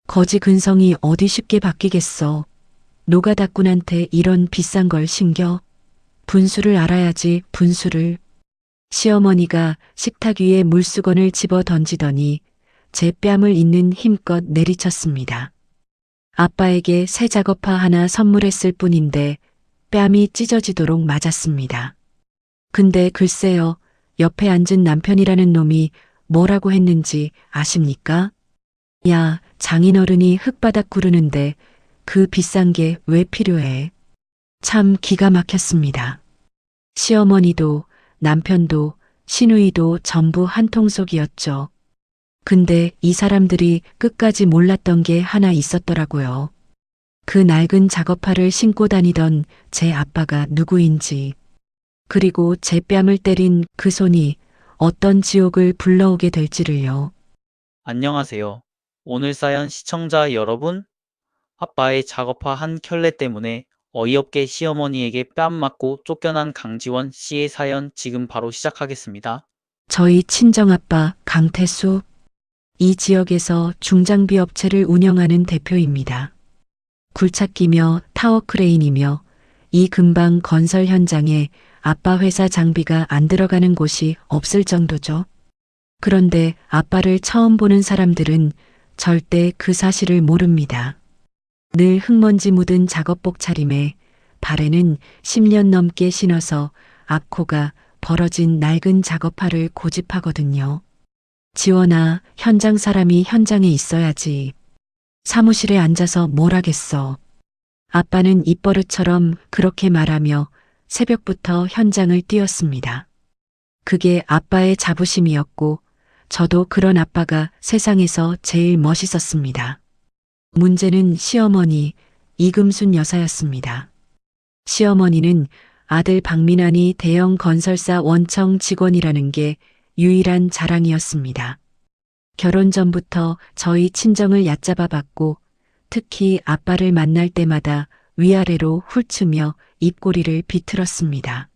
거지 근성이 어디 쉽게 바뀌겠어. 노가다꾼한테 이런 비싼 걸 신겨? 분수를 알아야지, 분수를. 시어머니가 식탁 위에 물수건을 집어 던지더니 제 뺨을 있는 힘껏 내리쳤습니다. 아빠에게 새 작업화 하나 선물했을 뿐인데 뺨이 찢어지도록 맞았습니다. 근데 글쎄요, 옆에 앉은 남편이라는 놈이 뭐라고 했는지 아십니까? 야, 장인어른이 흙바닥 구르는데 그 비싼 게 왜 필요해? 참 기가 막혔습니다. 시어머니도 남편도 시누이도 전부 한통속이었죠. 근데 이 사람들이 끝까지 몰랐던 게 하나 있었더라고요. 그 낡은 작업화를 신고 다니던 제 아빠가 누구인지, 그리고 제 뺨을 때린 그 손이 어떤 지옥을 불러오게 될지를요. 안녕하세요. 오늘 사연 시청자 여러분, 아빠의 작업화 한 켤레 때문에 어이없게 시어머니에게 뺨 맞고 쫓겨난 강지원 씨의 사연 지금 바로 시작하겠습니다. 저희 친정아빠 강태수, 이 지역에서 중장비 업체를 운영하는 대표입니다. 굴착기며 타워크레인이며 이 근방 건설 현장에 아빠 회사 장비가 안 들어가는 곳이 없을 정도죠. 그런데 아빠를 처음 보는 사람들은 절대 그 사실을 모릅니다. 늘 흙먼지 묻은 작업복 차림에 발에는 10년 넘게 신어서 앞코가 벌어진 낡은 작업화를 고집하거든요. 지원아, 현장 사람이 현장에 있어야지. 사무실에 앉아서 뭘 하겠어. 아빠는 입버릇처럼 그렇게 말하며 새벽부터 현장을 뛰었습니다. 그게 아빠의 자부심이었고 저도 그런 아빠가 세상에서 제일 멋있었습니다. 문제는 시어머니 이금순 여사였습니다. 시어머니는 아들 박민환이 대형 건설사 원청 직원이라는 게 유일한 자랑이었습니다. 결혼 전부터 저희 친정을 얕잡아 봤고 특히 아빠를 만날 때마다 위아래로 훌치며 입꼬리를 비틀었습니다.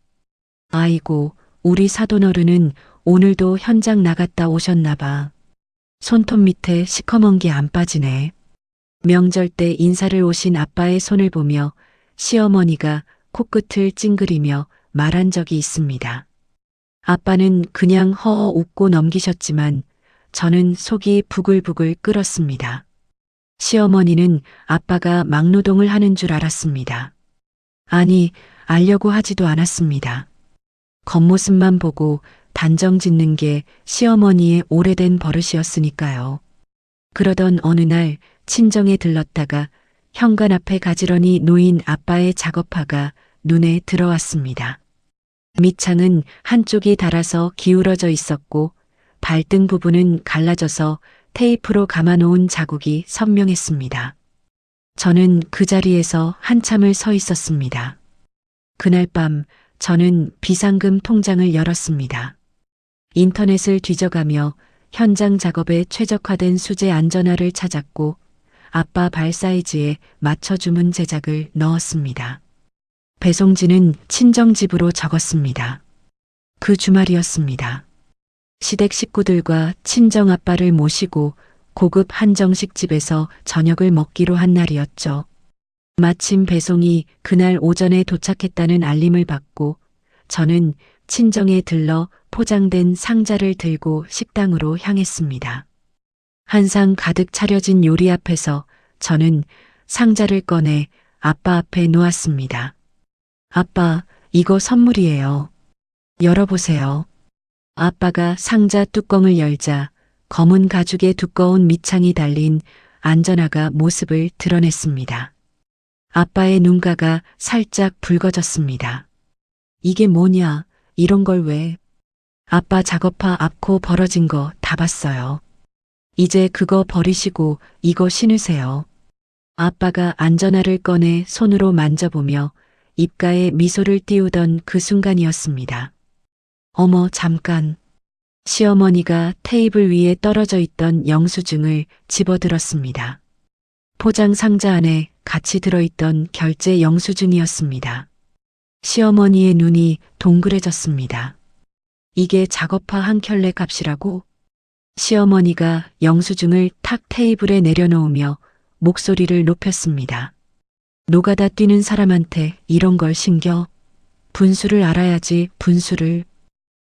아이고, 우리 사돈어른은 오늘도 현장 나갔다 오셨나 봐. 손톱 밑에 시커먼 게 안 빠지네. 명절 때 인사를 오신 아빠의 손을 보며 시어머니가 코끝을 찡그리며 말한 적이 있습니다. 아빠는 그냥 허허 웃고 넘기셨지만 저는 속이 부글부글 끓었습니다. 시어머니는 아빠가 막노동을 하는 줄 알았습니다. 아니, 알려고 하지도 않았습니다. 겉모습만 보고 단정 짓는 게 시어머니의 오래된 버릇이었으니까요. 그러던 어느 날 친정에 들렀다가 현관 앞에 가지런히 놓인 아빠의 작업화가 눈에 들어왔습니다. 밑창은 한쪽이 닳아서 기울어져 있었고 발등 부분은 갈라져서 테이프로 감아놓은 자국이 선명했습니다. 저는 그 자리에서 한참을 서 있었습니다. 그날 밤 저는 비상금 통장을 열었습니다. 인터넷을 뒤져가며 현장 작업에 최적화된 수제 안전화를 찾았고 아빠 발 사이즈에 맞춰 주문 제작을 넣었습니다. 배송지는 친정집으로 적었습니다. 그 주말이었습니다. 시댁 식구들과 친정 아빠를 모시고 고급 한정식 집에서 저녁을 먹기로 한 날이었죠. 마침 배송이 그날 오전에 도착했다는 알림을 받고 저는 친정에 들러 포장된 상자를 들고 식당으로 향했습니다. 한 상 가득 차려진 요리 앞에서 저는 상자를 꺼내 아빠 앞에 놓았습니다. 아빠, 이거 선물이에요. 열어보세요. 아빠가 상자 뚜껑을 열자 검은 가죽의 두꺼운 밑창이 달린 안전화가 모습을 드러냈습니다. 아빠의 눈가가 살짝 붉어졌습니다. 이게 뭐냐, 이런 걸 왜? 아빠 작업화 앞코 벌어진 거 다 봤어요. 이제 그거 버리시고 이거 신으세요. 아빠가 안전화를 꺼내 손으로 만져보며 입가에 미소를 띄우던 그 순간이었습니다. 어머, 잠깐. 시어머니가 테이블 위에 떨어져 있던 영수증을 집어들었습니다. 포장 상자 안에 같이 들어있던 결제 영수증이었습니다. 시어머니의 눈이 동그래졌습니다. 이게 작업화 한 켤레 값이라고? 시어머니가 영수증을 탁 테이블에 내려놓으며 목소리를 높였습니다. 노가다 뛰는 사람한테 이런 걸 신겨? 분수를 알아야지, 분수를.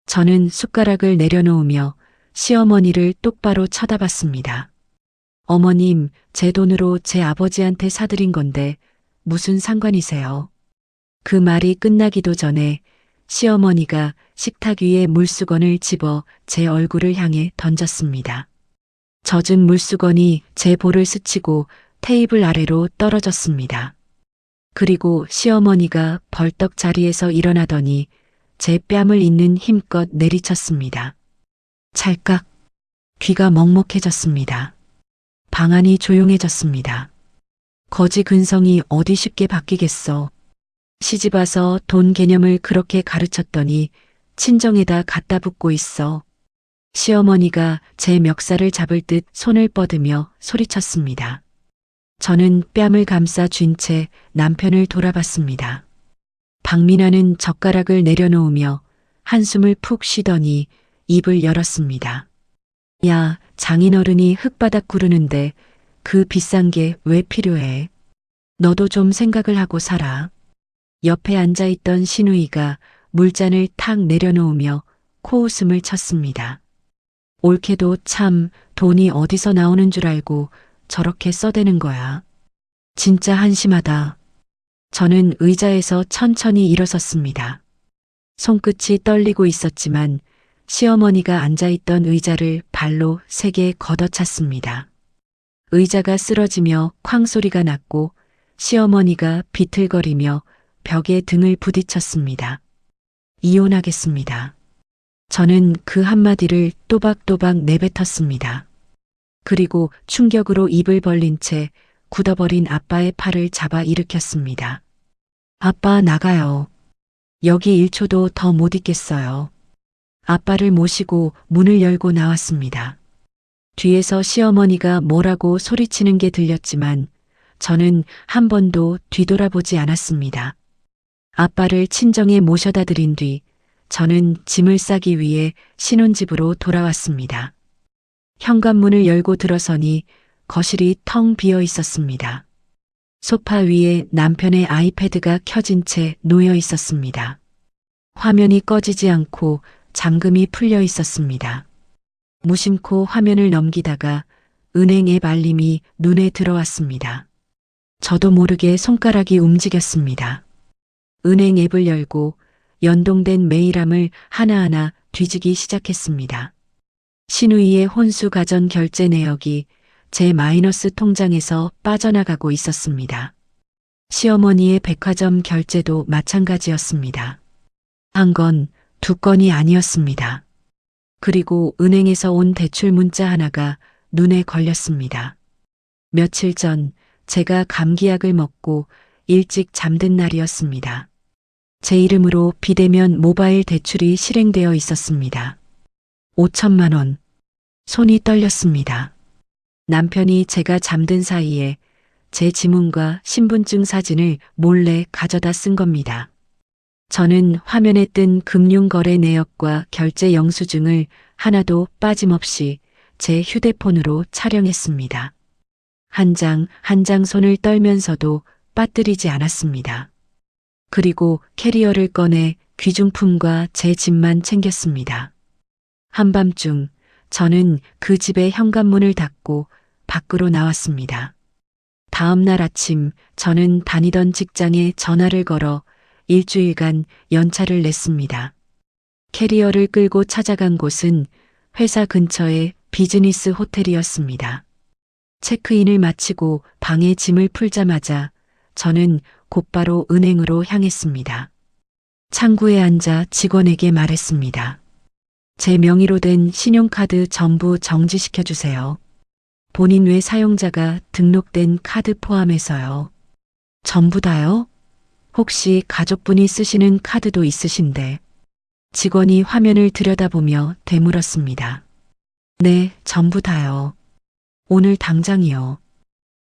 저는 숟가락을 내려놓으며 시어머니를 똑바로 쳐다봤습니다. 어머님, 제 돈으로 제 아버지한테 사드린 건데 무슨 상관이세요? 그 말이 끝나기도 전에 시어머니가 식탁 위에 물수건을 집어 제 얼굴을 향해 던졌습니다. 젖은 물수건이 제 볼을 스치고 테이블 아래로 떨어졌습니다. 그리고 시어머니가 벌떡 자리에서 일어나더니 제 뺨을 잇는 힘껏 내리쳤습니다. 찰칵. 귀가 먹먹해졌습니다. 방안이 조용해졌습니다. 거지 근성이 어디 쉽게 바뀌겠어. 시집 와서 돈 개념을 그렇게 가르쳤더니 친정에다 갖다 붓고 있어. 시어머니가 제 멱살을 잡을 듯 손을 뻗으며 소리쳤습니다. 저는 뺨을 감싸 쥔 채 남편을 돌아봤습니다. 박민아는 젓가락을 내려놓으며 한숨을 푹 쉬더니 입을 열었습니다. 야, 장인어른이 흙바닥 구르는데 그 비싼 게 왜 필요해? 너도 좀 생각을 하고 살아. 옆에 앉아있던 시누이가 물잔을 탁 내려놓으며 코웃음을 쳤습니다. 옳게도 참 돈이 어디서 나오는 줄 알고 저렇게 써대는 거야. 진짜 한심하다. 저는 의자에서 천천히 일어섰습니다. 손끝이 떨리고 있었지만 시어머니가 앉아있던 의자를 발로 세게 걷어찼습니다. 의자가 쓰러지며 쾅 소리가 났고 시어머니가 비틀거리며 벽에 등을 부딪혔습니다. 이혼하겠습니다. 저는 그 한마디를 또박또박 내뱉었습니다. 그리고 충격으로 입을 벌린 채 굳어버린 아빠의 팔을 잡아 일으켰습니다. 아빠 나가요. 여기 1초도 더 못 있겠어요. 아빠를 모시고 문을 열고 나왔습니다. 뒤에서 시어머니가 뭐라고 소리치는 게 들렸지만 저는 한 번도 뒤돌아보지 않았습니다. 아빠를 친정에 모셔다 드린 뒤 저는 짐을 싸기 위해 신혼집으로 돌아왔습니다. 현관문을 열고 들어서니 거실이 텅 비어 있었습니다. 소파 위에 남편의 아이패드가 켜진 채 놓여 있었습니다. 화면이 꺼지지 않고 잠금이 풀려 있었습니다. 무심코 화면을 넘기다가 은행 앱 알림이 눈에 들어왔습니다. 저도 모르게 손가락이 움직였습니다. 은행 앱을 열고 연동된 메일함을 하나하나 뒤지기 시작했습니다. 시누이의 혼수 가전 결제 내역이 제 마이너스 통장에서 빠져나가고 있었습니다. 시어머니의 백화점 결제도 마찬가지였습니다. 한 건, 두 건이 아니었습니다. 그리고 은행에서 온 대출 문자 하나가 눈에 걸렸습니다. 며칠 전 제가 감기약을 먹고 일찍 잠든 날이었습니다. 제 이름으로 비대면 모바일 대출이 실행되어 있었습니다. 5천만 원. 손이 떨렸습니다. 남편이 제가 잠든 사이에 제 지문과 신분증 사진을 몰래 가져다 쓴 겁니다. 저는 화면에 뜬 금융거래 내역과 결제 영수증을 하나도 빠짐없이 제 휴대폰으로 촬영했습니다. 한 장 한 장 손을 떨면서도 빠뜨리지 않았습니다. 그리고 캐리어를 꺼내 귀중품과 제 집만 챙겼습니다. 한밤중 저는 그 집의 현관문을 닫고 밖으로 나왔습니다. 다음 날 아침 저는 다니던 직장에 전화를 걸어 일주일간 연차를 냈습니다. 캐리어를 끌고 찾아간 곳은 회사 근처의 비즈니스 호텔이었습니다. 체크인을 마치고 방에 짐을 풀자마자 저는 곧바로 은행으로 향했습니다. 창구에 앉아 직원에게 말했습니다. 제 명의로 된 신용카드 전부 정지시켜 주세요. 본인 외 사용자가 등록된 카드 포함해서요. 전부 다요? 혹시 가족분이 쓰시는 카드도 있으신데? 직원이 화면을 들여다보며 되물었습니다. 네, 전부 다요. 오늘 당장이요.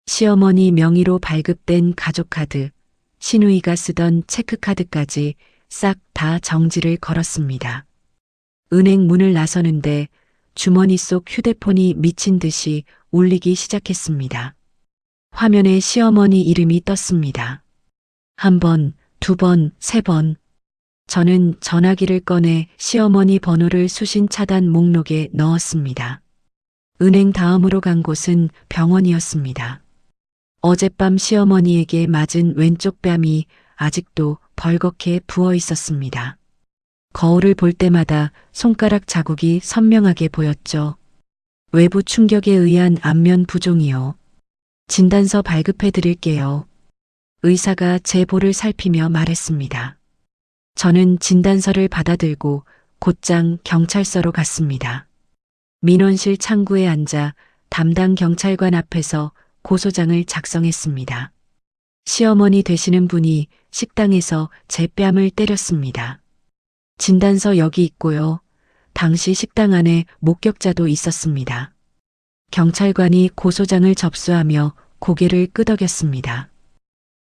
시어머니 명의로 발급된 가족카드, 시누이가 쓰던 체크카드까지 싹 다 정지를 걸었습니다. 은행 문을 나서는데 주머니 속 휴대폰이 미친 듯이 울리기 시작했습니다. 화면에 시어머니 이름이 떴습니다. 한 번, 두 번, 세 번. 저는 전화기를 꺼내 시어머니 번호를 수신 차단 목록에 넣었습니다. 은행 다음으로 간 곳은 병원이었습니다. 어젯밤 시어머니에게 맞은 왼쪽 뺨이 아직도 벌겋게 부어 있었습니다. 거울을 볼 때마다 손가락 자국이 선명하게 보였죠. 외부 충격에 의한 안면 부종이요. 진단서 발급해 드릴게요. 의사가 제 볼을 살피며 말했습니다. 저는 진단서를 받아들고 곧장 경찰서로 갔습니다. 민원실 창구에 앉아 담당 경찰관 앞에서 고소장을 작성했습니다. 시어머니 되시는 분이 식당에서 제 뺨을 때렸습니다. 진단서 여기 있고요. 당시 식당 안에 목격자도 있었습니다. 경찰관이 고소장을 접수하며 고개를 끄덕였습니다.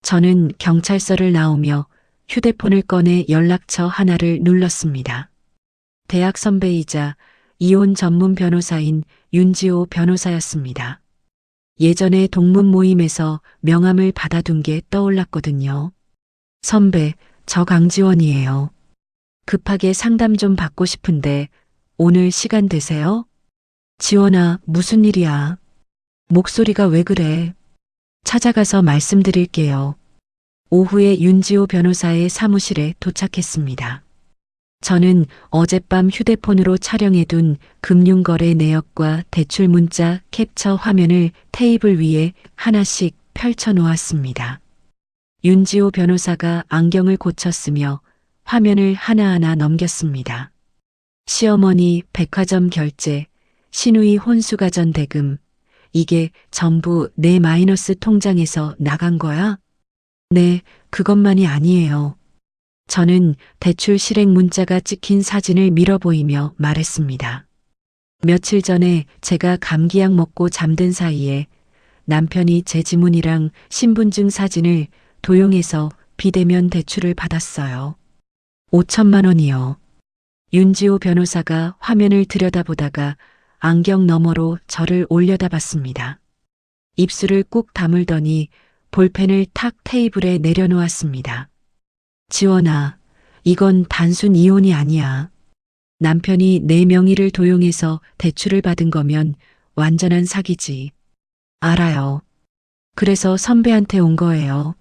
저는 경찰서를 나오며 휴대폰을 꺼내 연락처 하나를 눌렀습니다. 대학 선배이자 이혼 전문 변호사인 윤지호 변호사였습니다. 예전에 동문 모임에서 명함을 받아둔 게 떠올랐거든요. 선배, 저 강지원이에요. 급하게 상담 좀 받고 싶은데 오늘 시간 되세요? 지원아, 무슨 일이야? 목소리가 왜 그래? 찾아가서 말씀드릴게요. 오후에 윤지호 변호사의 사무실에 도착했습니다. 저는 어젯밤 휴대폰으로 촬영해둔 금융거래 내역과 대출 문자 캡처 화면을 테이블 위에 하나씩 펼쳐 놓았습니다. 윤지호 변호사가 안경을 고쳤으며 화면을 하나하나 넘겼습니다. 시어머니 백화점 결제, 시누이 혼수가전 대금, 이게 전부 내 마이너스 통장에서 나간 거야? 네, 그것만이 아니에요. 저는 대출 실행 문자가 찍힌 사진을 밀어 보이며 말했습니다. 며칠 전에 제가 감기약 먹고 잠든 사이에 남편이 제 지문이랑 신분증 사진을 도용해서 비대면 대출을 받았어요. 5천만 원이요. 윤지호 변호사가 화면을 들여다보다가 안경 너머로 저를 올려다봤습니다. 입술을 꾹 다물더니 볼펜을 탁 테이블에 내려놓았습니다. 지원아, 이건 단순 이혼이 아니야. 남편이 내 명의를 도용해서 대출을 받은 거면 완전한 사기지. 알아요. 그래서 선배한테 온 거예요.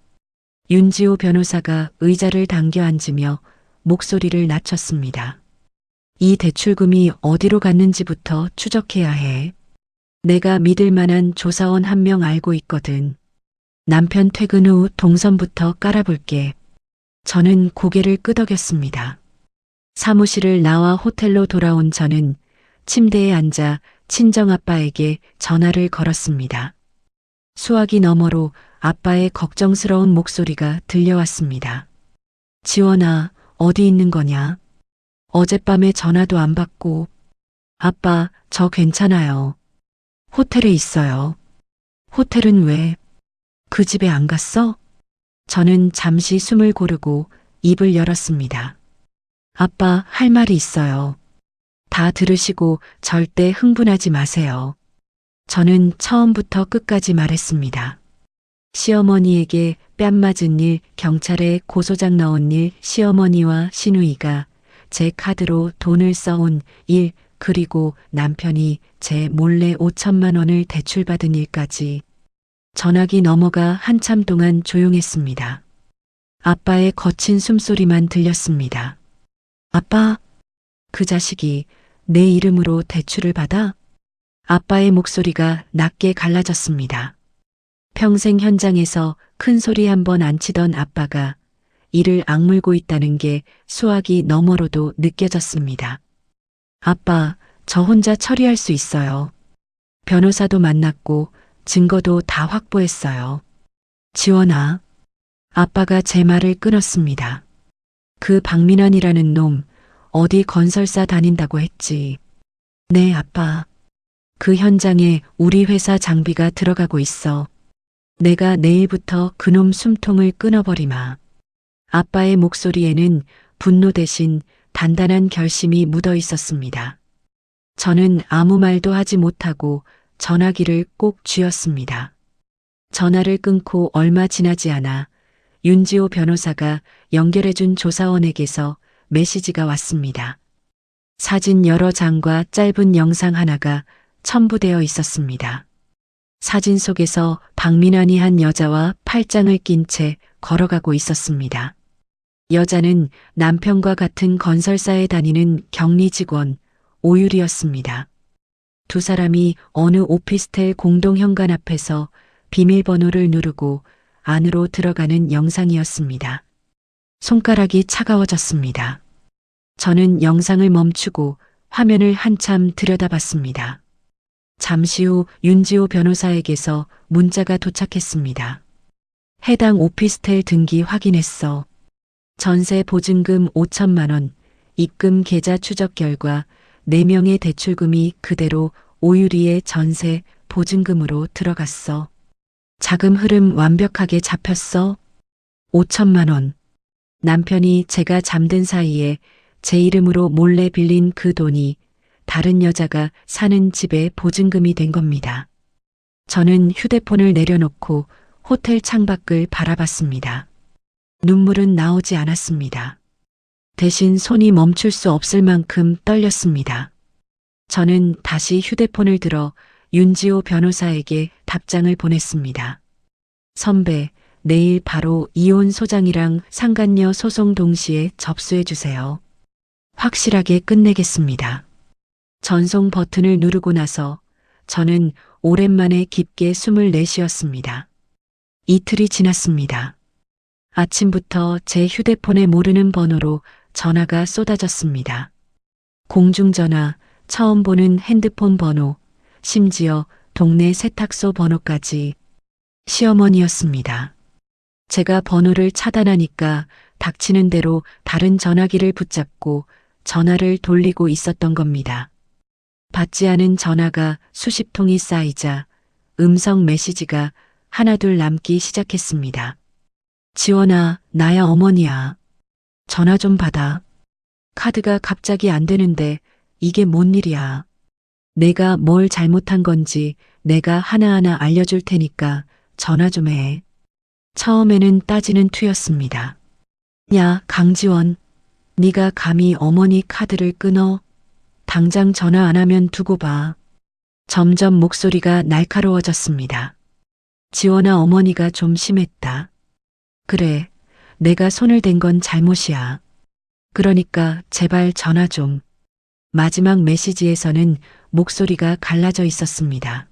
윤지호 변호사가 의자를 당겨 앉으며 목소리를 낮췄습니다. 이 대출금이 어디로 갔는지부터 추적해야 해. 내가 믿을 만한 조사원 한 명 알고 있거든. 남편 퇴근 후 동선부터 깔아볼게. 저는 고개를 끄덕였습니다. 사무실을 나와 호텔로 돌아온 저는 침대에 앉아 친정아빠에게 전화를 걸었습니다. 수화기 너머로 아빠의 걱정스러운 목소리가 들려왔습니다. 지원아, 어디 있는 거냐? 어젯밤에 전화도 안 받고. 아빠, 저 괜찮아요. 호텔에 있어요. 호텔은 왜? 그 집에 안 갔어? 저는 잠시 숨을 고르고 입을 열었습니다. 아빠, 할 말이 있어요. 다 들으시고 절대 흥분하지 마세요. 저는 처음부터 끝까지 말했습니다. 시어머니에게 뺨 맞은 일, 경찰에 고소장 넣은 일, 시어머니와 시누이가 제 카드로 돈을 써온 일, 그리고 남편이 제 몰래 5천만 원을 대출받은 일까지. 전화기 너머가 한참 동안 조용했습니다. 아빠의 거친 숨소리만 들렸습니다. 아빠, 그 자식이 내 이름으로 대출을 받아? 아빠의 목소리가 낮게 갈라졌습니다. 평생 현장에서 큰 소리 한 번 안 치던 아빠가 이를 악물고 있다는 게 수화기 너머로도 느껴졌습니다. 아빠, 저 혼자 처리할 수 있어요. 변호사도 만났고 증거도 다 확보했어요. 지원아. 아빠가 제 말을 끊었습니다. 그 박민환이라는 놈 어디 건설사 다닌다고 했지. 네, 아빠. 그 현장에 우리 회사 장비가 들어가고 있어. 내가 내일부터 그놈 숨통을 끊어버리마. 아빠의 목소리에는 분노 대신 단단한 결심이 묻어 있었습니다. 저는 아무 말도 하지 못하고 전화기를 꼭 쥐었습니다. 전화를 끊고 얼마 지나지 않아 윤지호 변호사가 연결해준 조사원에게서 메시지가 왔습니다. 사진 여러 장과 짧은 영상 하나가 첨부되어 있었습니다. 사진 속에서 박민환이 한 여자와 팔짱을 낀 채 걸어가고 있었습니다. 여자는 남편과 같은 건설사에 다니는 격리 직원 오율이었습니다. 두 사람이 어느 오피스텔 공동 현관 앞에서 비밀번호를 누르고 안으로 들어가는 영상이었습니다. 손가락이 차가워졌습니다. 저는 영상을 멈추고 화면을 한참 들여다봤습니다. 잠시 후 윤지호 변호사에게서 문자가 도착했습니다. 해당 오피스텔 등기 확인했어. 전세 보증금 5천만 원, 입금 계좌 추적 결과 4명의 대출금이 그대로 오유리의 전세 보증금으로 들어갔어. 자금 흐름 완벽하게 잡혔어. 5천만 원. 남편이 제가 잠든 사이에 제 이름으로 몰래 빌린 그 돈이 다른 여자가 사는 집의 보증금이 된 겁니다. 저는 휴대폰을 내려놓고 호텔 창밖을 바라봤습니다. 눈물은 나오지 않았습니다. 대신 손이 멈출 수 없을 만큼 떨렸습니다. 저는 다시 휴대폰을 들어 윤지호 변호사에게 답장을 보냈습니다. 선배, 내일 바로 이혼 소장이랑 상간녀 소송 동시에 접수해 주세요. 확실하게 끝내겠습니다. 전송 버튼을 누르고 나서 저는 오랜만에 깊게 숨을 내쉬었습니다. 이틀이 지났습니다. 아침부터 제 휴대폰에 모르는 번호로 전화가 쏟아졌습니다. 공중전화, 처음 보는 핸드폰 번호, 심지어 동네 세탁소 번호까지. 시어머니였습니다. 제가 번호를 차단하니까 닥치는 대로 다른 전화기를 붙잡고 전화를 돌리고 있었던 겁니다. 받지 않은 전화가 수십 통이 쌓이자 음성 메시지가 하나둘 남기 시작했습니다. 지원아, 나야 어머니야. 전화 좀 받아. 카드가 갑자기 안 되는데 이게 뭔 일이야. 내가 뭘 잘못한 건지 내가 하나하나 알려줄 테니까 전화 좀 해. 처음에는 따지는 투였습니다. 야, 강지원. 네가 감히 어머니 카드를 끊어? 당장 전화 안 하면 두고 봐. 점점 목소리가 날카로워졌습니다. 지원아, 어머니가 좀 심했다. 그래, 내가 손을 댄 건 잘못이야. 그러니까 제발 전화 좀. 마지막 메시지에서는 목소리가 갈라져 있었습니다.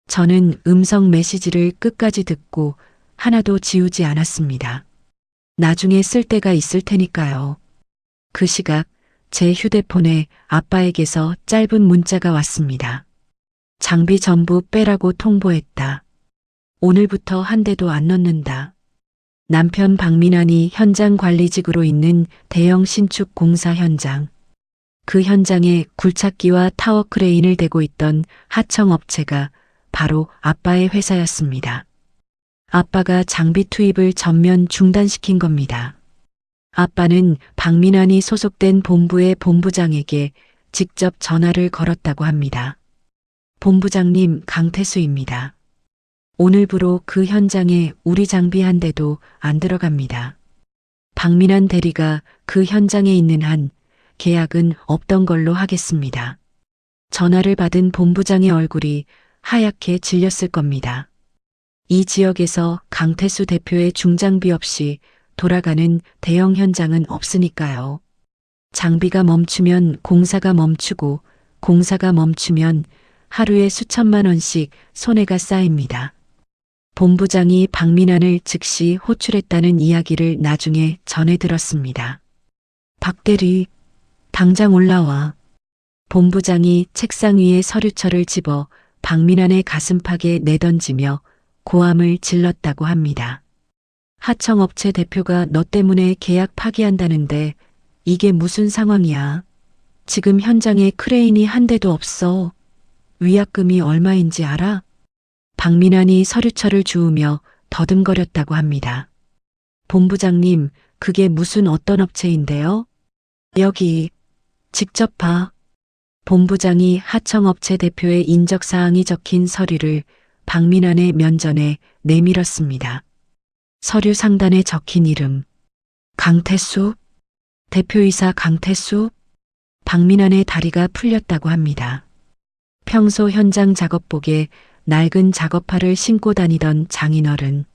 저는 음성 메시지를 끝까지 듣고 하나도 지우지 않았습니다. 나중에 쓸 때가 있을 테니까요. 그 시각 제 휴대폰에 아빠에게서 짧은 문자가 왔습니다. 장비 전부 빼라고 통보했다. 오늘부터 한 대도 안 넣는다. 남편 박민환이 현장 관리직으로 있는 대형 신축 공사 현장. 그 현장에 굴착기와 타워 크레인을 대고 있던 하청업체가 바로 아빠의 회사였습니다. 아빠가 장비 투입을 전면 중단시킨 겁니다. 아빠는 박민환이 소속된 본부의 본부장에게 직접 전화를 걸었다고 합니다. 본부장님, 강태수입니다. 오늘부로 그 현장에 우리 장비 한 대도 안 들어갑니다. 박민환 대리가 그 현장에 있는 한 계약은 없던 걸로 하겠습니다. 전화를 받은 본부장의 얼굴이 하얗게 질렸을 겁니다. 이 지역에서 강태수 대표의 중장비 없이 돌아가는 대형 현장은 없으니까요. 장비가 멈추면 공사가 멈추고 공사가 멈추면 하루에 수천만 원씩 손해가 쌓입니다. 본부장이 박민환을 즉시 호출했다는 이야기를 나중에 전해 들었습니다. 박 대리, 당장 올라와. 본부장이 책상 위에 서류철을 집어 박민환의 가슴팍에 내던지며 고함을 질렀다고 합니다. 하청업체 대표가 너 때문에 계약 파기한다는데 이게 무슨 상황이야. 지금 현장에 크레인이 한 대도 없어. 위약금이 얼마인지 알아? 박민환이 서류철을 주우며 더듬거렸다고 합니다. 본부장님, 그게 무슨 어떤 업체인데요? 여기, 직접 봐. 본부장이 하청업체 대표의 인적사항이 적힌 서류를 박민환의 면전에 내밀었습니다. 서류 상단에 적힌 이름. 강태수? 대표이사 강태수? 박민환의 다리가 풀렸다고 합니다. 평소 현장 작업복에 낡은 작업화를 신고 다니던 장인어른.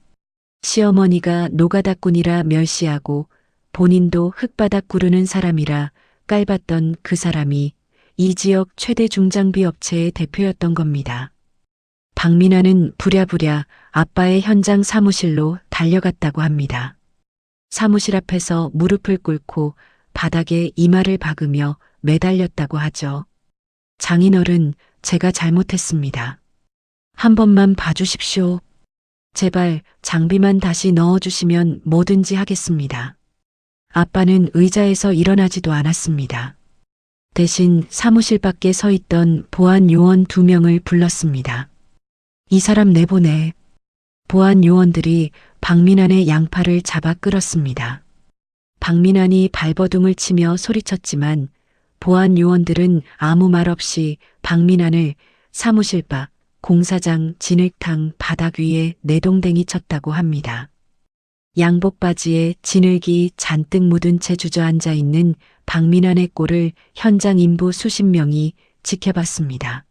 시어머니가 노가다꾼이라 멸시하고 본인도 흙바닥 구르는 사람이라 깔봤던 그 사람이 이 지역 최대 중장비 업체의 대표였던 겁니다. 박민환은 부랴부랴 아빠의 현장 사무실로 달려갔다고 합니다. 사무실 앞에서 무릎을 꿇고 바닥에 이마를 박으며 매달렸다고 하죠. 장인어른, 제가 잘못했습니다. 한 번만 봐주십시오. 제발 장비만 다시 넣어주시면 뭐든지 하겠습니다. 아빠는 의자에서 일어나지도 않았습니다. 대신 사무실 밖에 서 있던 보안 요원 2명을 불렀습니다. 이 사람 내보내. 보안 요원들이 박민환의 양팔을 잡아 끌었습니다. 박민환이 발버둥을 치며 소리쳤지만 보안 요원들은 아무 말 없이 박민환을 사무실 밖 공사장 진흙탕 바닥 위에 내동댕이 쳤다고 합니다. 양복 바지에 진흙이 잔뜩 묻은 채 주저앉아 있는 박민환의 꼴을 현장 인부 수십 명이 지켜봤습니다.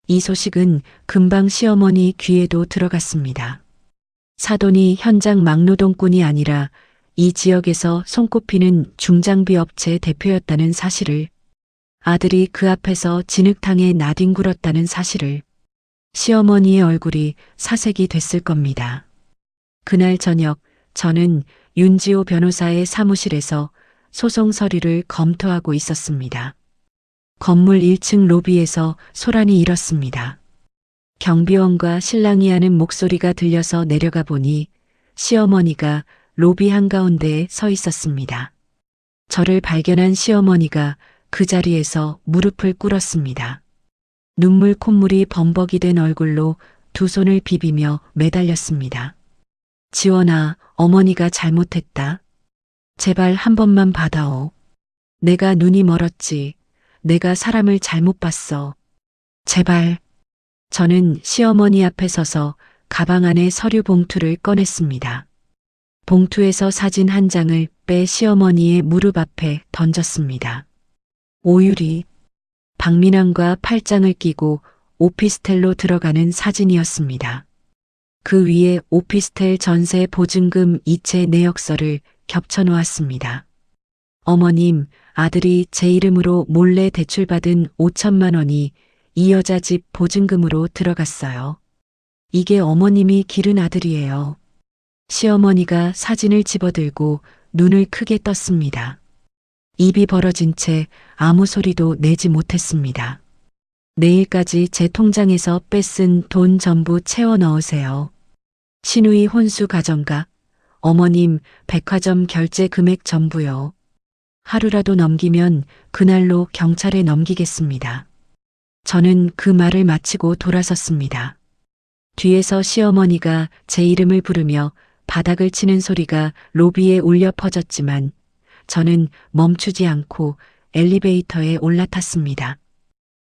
이 소식은 금방 시어머니 귀에도 들어갔습니다. 사돈이 현장 막노동꾼이 아니라 이 지역에서 손꼽히는 중장비 업체 대표였다는 사실을, 아들이 그 앞에서 진흙탕에 나뒹굴었다는 사실을, 시어머니의 얼굴이 사색이 됐을 겁니다. 그날 저녁 저는 윤지호 변호사의 사무실에서 소송 서류를 검토하고 있었습니다. 건물 1층 로비에서 소란이 일었습니다. 경비원과 신랑이 하는 목소리가 들려서 내려가 보니 시어머니가 로비 한가운데에 서 있었습니다. 저를 발견한 시어머니가 그 자리에서 무릎을 꿇었습니다. 눈물 콧물이 범벅이 된 얼굴로 두 손을 비비며 매달렸습니다. 지원아, 어머니가 잘못했다. 제발 한 번만 받아오. 내가 눈이 멀었지. 내가 사람을 잘못 봤어. 제발. 저는 시어머니 앞에 서서 가방 안에 서류 봉투를 꺼냈습니다. 봉투에서 사진 한 장을 빼 시어머니의 무릎 앞에 던졌습니다. 오유리. 박민환과 팔짱을 끼고 오피스텔로 들어가는 사진이었습니다. 그 위에 오피스텔 전세 보증금 이체 내역서를 겹쳐 놓았습니다. 어머님, 아들이 제 이름으로 몰래 대출받은 5천만 원이 이 여자 집 보증금으로 들어갔어요. 이게 어머님이 기른 아들이에요. 시어머니가 사진을 집어들고 눈을 크게 떴습니다. 입이 벌어진 채 아무 소리도 내지 못했습니다. 내일까지 제 통장에서 뺏은 돈 전부 채워 넣으세요. 신우이 혼수 가정가, 어머님 백화점 결제 금액 전부요. 하루라도 넘기면 그날로 경찰에 넘기겠습니다. 저는 그 말을 마치고 돌아섰습니다. 뒤에서 시어머니가 제 이름을 부르며 바닥을 치는 소리가 로비에 울려 퍼졌지만 저는 멈추지 않고 엘리베이터에 올라탔습니다.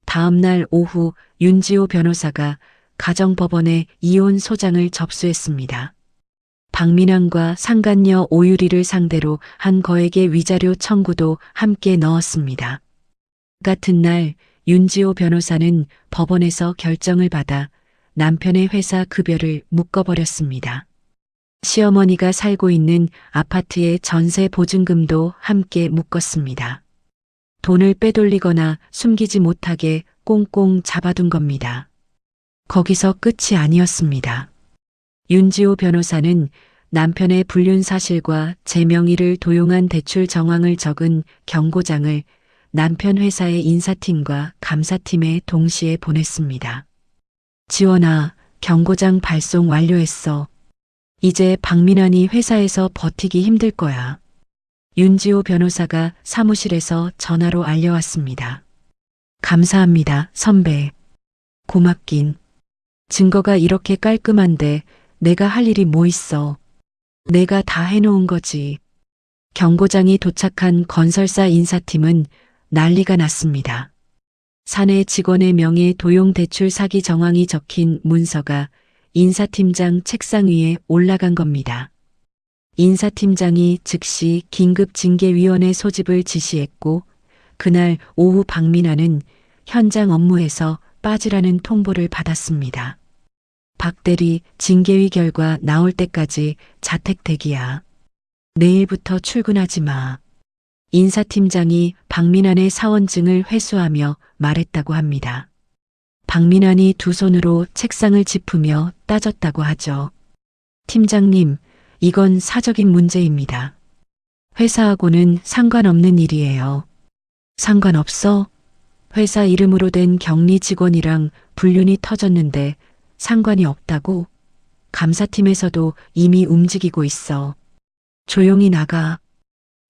다음 날 오후 윤지호 변호사가 가정법원에 이혼 소장을 접수했습니다. 박민환과 상간녀 오유리를 상대로 한 거액의 위자료 청구도 함께 넣었습니다. 같은 날 윤지호 변호사는 법원에서 결정을 받아 남편의 회사 급여를 묶어버렸습니다. 시어머니가 살고 있는 아파트의 전세 보증금도 함께 묶었습니다. 돈을 빼돌리거나 숨기지 못하게 꽁꽁 잡아둔 겁니다. 거기서 끝이 아니었습니다. 윤지호 변호사는 남편의 불륜 사실과 제 명의를 도용한 대출 정황을 적은 경고장을 남편 회사의 인사팀과 감사팀에 동시에 보냈습니다. 지원아, 경고장 발송 완료했어. 이제 박민환이 회사에서 버티기 힘들 거야. 윤지호 변호사가 사무실에서 전화로 알려왔습니다. 감사합니다, 선배. 고맙긴. 증거가 이렇게 깔끔한데 내가 할 일이 뭐 있어. 내가 다 해놓은 거지. 경고장이 도착한 건설사 인사팀은 난리가 났습니다. 사내 직원의 명의 도용 대출 사기 정황이 적힌 문서가 인사팀장 책상 위에 올라간 겁니다. 인사팀장이 즉시 긴급징계위원회 소집을 지시했고 그날 오후 박민아는 현장 업무에서 빠지라는 통보를 받았습니다. 박 대리, 징계위 결과 나올 때까지 자택 대기야. 내일부터 출근하지 마. 인사팀장이 박민환의 사원증을 회수하며 말했다고 합니다. 박민환이 두 손으로 책상을 짚으며 따졌다고 하죠. 팀장님, 이건 사적인 문제입니다. 회사하고는 상관없는 일이에요. 상관없어? 회사 이름으로 된 격리 직원이랑 불륜이 터졌는데 상관이 없다고? 감사팀에서도 이미 움직이고 있어. 조용히 나가.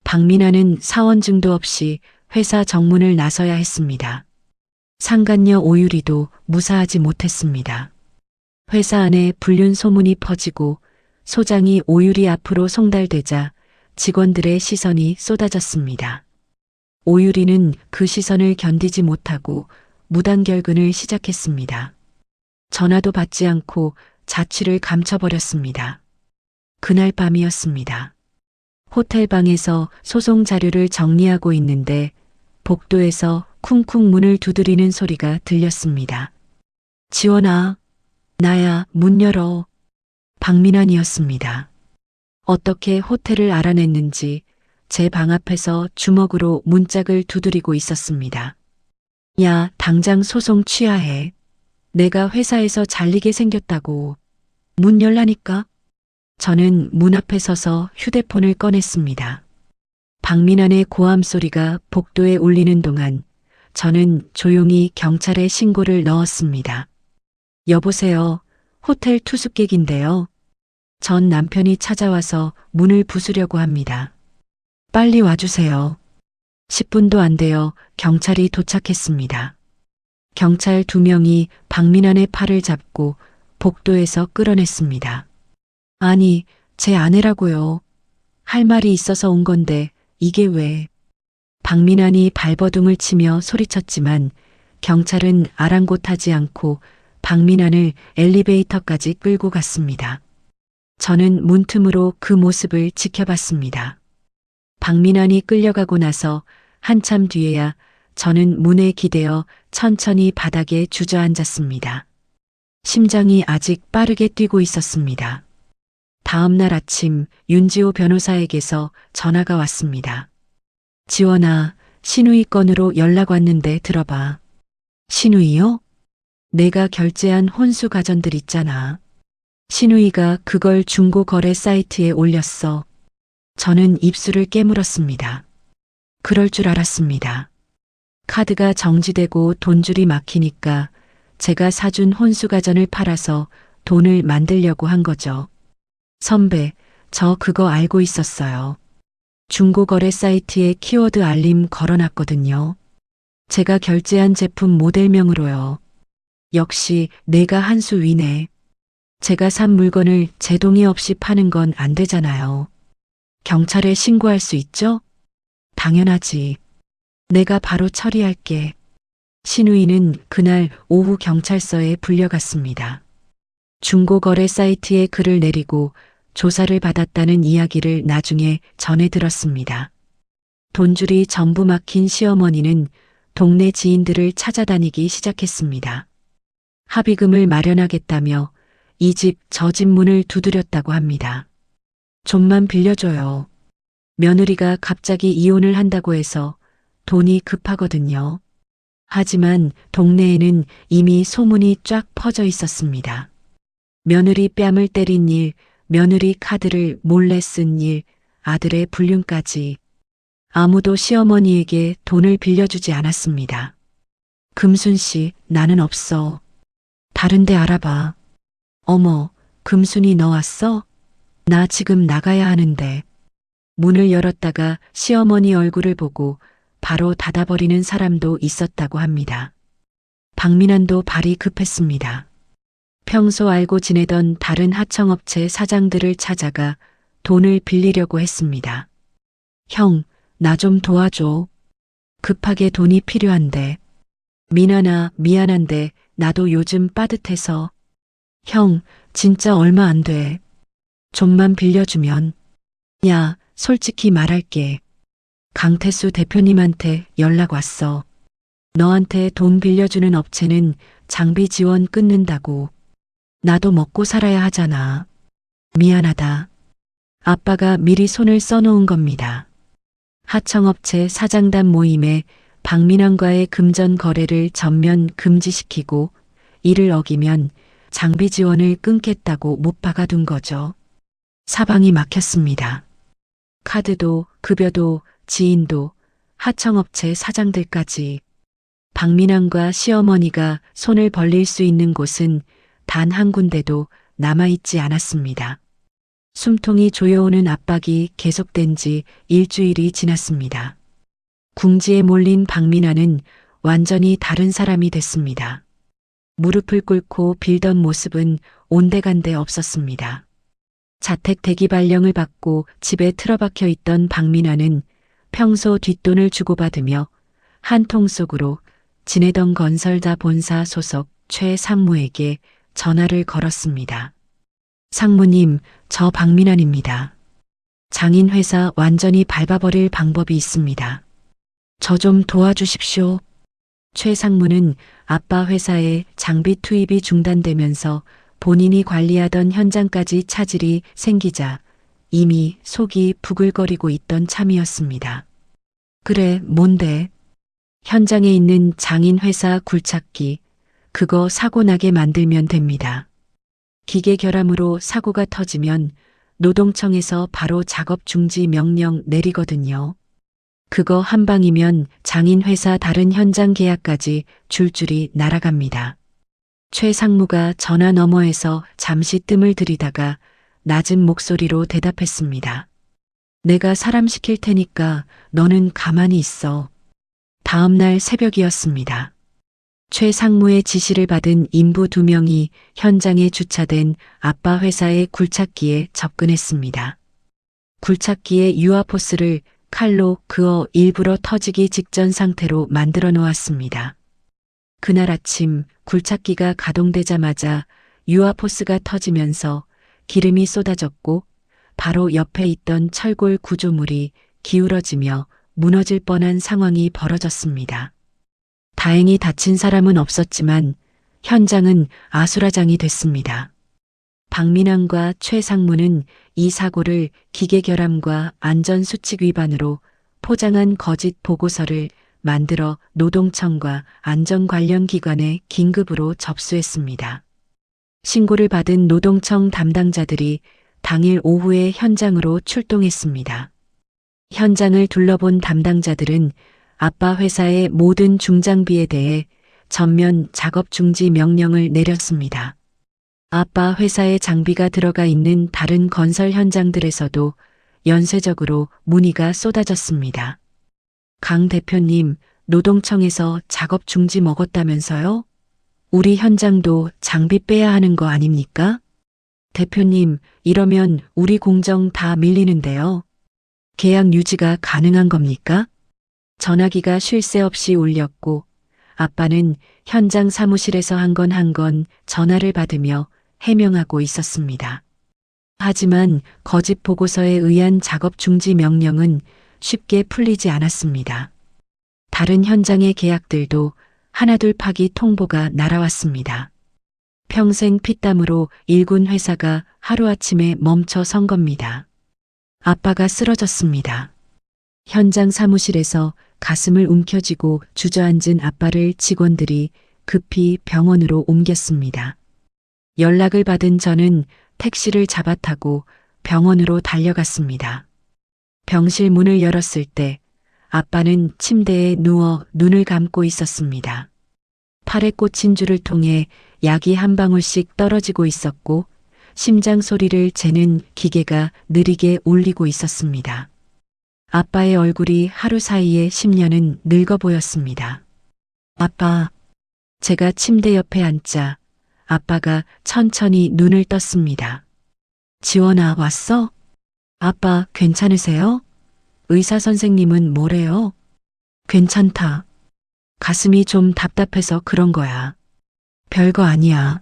박민아는 사원증도 없이 회사 정문을 나서야 했습니다. 상간녀 오유리도 무사하지 못했습니다. 회사 안에 불륜 소문이 퍼지고 소장이 오유리 앞으로 송달되자 직원들의 시선이 쏟아졌습니다. 오유리는 그 시선을 견디지 못하고 무단결근을 시작했습니다. 전화도 받지 않고 자취를 감춰버렸습니다. 그날 밤이었습니다. 호텔 방에서 소송 자료를 정리하고 있는데 복도에서 쿵쿵 문을 두드리는 소리가 들렸습니다. 지원아, 나야, 문 열어. 박민환이었습니다. 어떻게 호텔을 알아냈는지 제 방 앞에서 주먹으로 문짝을 두드리고 있었습니다. 야, 당장 소송 취하해. 내가 회사에서 잘리게 생겼다고. 문 열라니까. 저는 문 앞에 서서 휴대폰을 꺼냈습니다. 박민환의 고함 소리가 복도에 울리는 동안 저는 조용히 경찰에 신고를 넣었습니다. 여보세요. 호텔 투숙객인데요. 전 남편이 찾아와서 문을 부수려고 합니다. 빨리 와주세요. 10분도 안 되어 경찰이 도착했습니다. 경찰 2명이 박민환의 팔을 잡고 복도에서 끌어냈습니다. 아니, 제 아내라고요. 할 말이 있어서 온 건데 이게 왜? 박민환이 발버둥을 치며 소리쳤지만 경찰은 아랑곳하지 않고 박민환을 엘리베이터까지 끌고 갔습니다. 저는 문틈으로 그 모습을 지켜봤습니다. 박민환이 끌려가고 나서 한참 뒤에야 저는 문에 기대어 천천히 바닥에 주저앉았습니다. 심장이 아직 빠르게 뛰고 있었습니다. 다음 날 아침 윤지호 변호사에게서 전화가 왔습니다. 지원아, 신우이 건으로 연락 왔는데 들어봐. 신우이요? 내가 결제한 혼수 가전들 있잖아. 신우이가 그걸 중고거래 사이트에 올렸어. 저는 입술을 깨물었습니다. 그럴 줄 알았습니다. 카드가 정지되고 돈줄이 막히니까 제가 사준 혼수 가전을 팔아서 돈을 만들려고 한 거죠. 선배, 저 그거 알고 있었어요. 중고거래 사이트에 키워드 알림 걸어놨거든요. 제가 결제한 제품 모델명으로요. 역시 내가 한 수 위네. 제가 산 물건을 제 동의 없이 파는 건 안 되잖아요. 경찰에 신고할 수 있죠? 당연하지. 내가 바로 처리할게. 신우이는 그날 오후 경찰서에 불려갔습니다. 중고거래 사이트에 글을 내리고 조사를 받았다는 이야기를 나중에 전해 들었습니다. 돈줄이 전부 막힌 시어머니는 동네 지인들을 찾아다니기 시작했습니다. 합의금을 마련하겠다며 이 집 저 집 문을 두드렸다고 합니다. 좀만 빌려줘요. 며느리가 갑자기 이혼을 한다고 해서 돈이 급하거든요. 하지만 동네에는 이미 소문이 쫙 퍼져 있었습니다. 며느리 뺨을 때린 일, 며느리 카드를 몰래 쓴 일, 아들의 불륜까지. 아무도 시어머니에게 돈을 빌려주지 않았습니다. 금순 씨, 나는 없어. 다른 데 알아봐. 어머, 금순이 너 왔어? 나 지금 나가야 하는데. 문을 열었다가 시어머니 얼굴을 보고 바로 닫아버리는 사람도 있었다고 합니다. 박민환도 발이 급했습니다. 평소 알고 지내던 다른 하청업체 사장들을 찾아가 돈을 빌리려고 했습니다. 형, 나 좀 도와줘. 급하게 돈이 필요한데. 민아나, 미안한데 나도 요즘 빠듯해서. 형, 진짜 얼마 안 돼. 좀만 빌려주면. 야, 솔직히 말할게. 강태수 대표님한테 연락 왔어. 너한테 돈 빌려주는 업체는 장비 지원 끊는다고. 나도 먹고 살아야 하잖아. 미안하다. 아빠가 미리 손을 써놓은 겁니다. 하청업체 사장단 모임에 박민환과의 금전 거래를 전면 금지시키고 이를 어기면 장비 지원을 끊겠다고 못 박아둔 거죠. 사방이 막혔습니다. 카드도 급여도 지인도 하청업체 사장들까지. 박민환과 시어머니가 손을 벌릴 수 있는 곳은 단 한 군데도 남아있지 않았습니다. 숨통이 조여오는 압박이 계속된 지 일주일이 지났습니다. 궁지에 몰린 박민환은 완전히 다른 사람이 됐습니다. 무릎을 꿇고 빌던 모습은 온데간데 없었습니다. 자택 대기 발령을 받고 집에 틀어박혀 있던 박민환은 평소 뒷돈을 주고받으며 한 통 속으로 지내던 건설자 본사 소속 최 상무에게 전화를 걸었습니다. 상무님, 저 박민환입니다. 장인 회사 완전히 밟아버릴 방법이 있습니다. 저 좀 도와주십시오. 최 상무는 아빠 회사에 장비 투입이 중단되면서 본인이 관리하던 현장까지 차질이 생기자 이미 속이 부글거리고 있던 참이었습니다. 그래, 뭔데? 현장에 있는 장인 회사 굴착기, 그거 사고 나게 만들면 됩니다. 기계 결함으로 사고가 터지면 노동청에서 바로 작업 중지 명령 내리거든요. 그거 한 방이면 장인 회사 다른 현장 계약까지 줄줄이 날아갑니다. 최 상무가 전화 너머에서 잠시 뜸을 들이다가 낮은 목소리로 대답했습니다. 내가 사람 시킬 테니까 너는 가만히 있어. 다음 날 새벽이었습니다. 최 상무의 지시를 받은 인부 2명이 현장에 주차된 아빠 회사의 굴착기에 접근했습니다. 굴착기의 유아포스를 칼로 그어 일부러 터지기 직전 상태로 만들어 놓았습니다. 그날 아침 굴착기가 가동되자마자 유아포스가 터지면서 기름이 쏟아졌고 바로 옆에 있던 철골 구조물이 기울어지며 무너질 뻔한 상황이 벌어졌습니다. 다행히 다친 사람은 없었지만 현장은 아수라장이 됐습니다. 박민환과 최 상무는 이 사고를 기계 결함과 안전수칙 위반으로 포장한 거짓 보고서를 만들어 노동청과 안전 관련 기관에 긴급으로 접수했습니다. 신고를 받은 노동청 담당자들이 당일 오후에 현장으로 출동했습니다. 현장을 둘러본 담당자들은 아빠 회사의 모든 중장비에 대해 전면 작업 중지 명령을 내렸습니다. 아빠 회사의 장비가 들어가 있는 다른 건설 현장들에서도 연쇄적으로 문의가 쏟아졌습니다. 강 대표님, 노동청에서 작업 중지 먹었다면서요? 우리 현장도 장비 빼야 하는 거 아닙니까? 대표님, 이러면 우리 공정 다 밀리는데요. 계약 유지가 가능한 겁니까? 전화기가 쉴 새 없이 울렸고 아빠는 현장 사무실에서 한 건 전화를 받으며 해명하고 있었습니다. 하지만 거짓 보고서에 의한 작업 중지 명령은 쉽게 풀리지 않았습니다. 다른 현장의 계약들도 하나둘 파기 통보가 날아왔습니다. 평생 피땀으로 일군 회사가 하루아침에 멈춰 선 겁니다. 아빠가 쓰러졌습니다. 현장 사무실에서 가슴을 움켜쥐고 주저앉은 아빠를 직원들이 급히 병원으로 옮겼습니다. 연락을 받은 저는 택시를 잡아 타고 병원으로 달려갔습니다. 병실 문을 열었을 때 아빠는 침대에 누워 눈을 감고 있었습니다. 팔에 꽂힌 줄을 통해 약이 한 방울씩 떨어지고 있었고 심장 소리를 재는 기계가 느리게 울리고 있었습니다. 아빠의 얼굴이 하루 사이에 10년은 늙어 보였습니다. 아빠, 제가 침대 옆에 앉자 아빠가 천천히 눈을 떴습니다. 지원아, 왔어? 아빠, 괜찮으세요? 의사 선생님은 뭐래요? 괜찮다. 가슴이 좀 답답해서 그런 거야. 별거 아니야.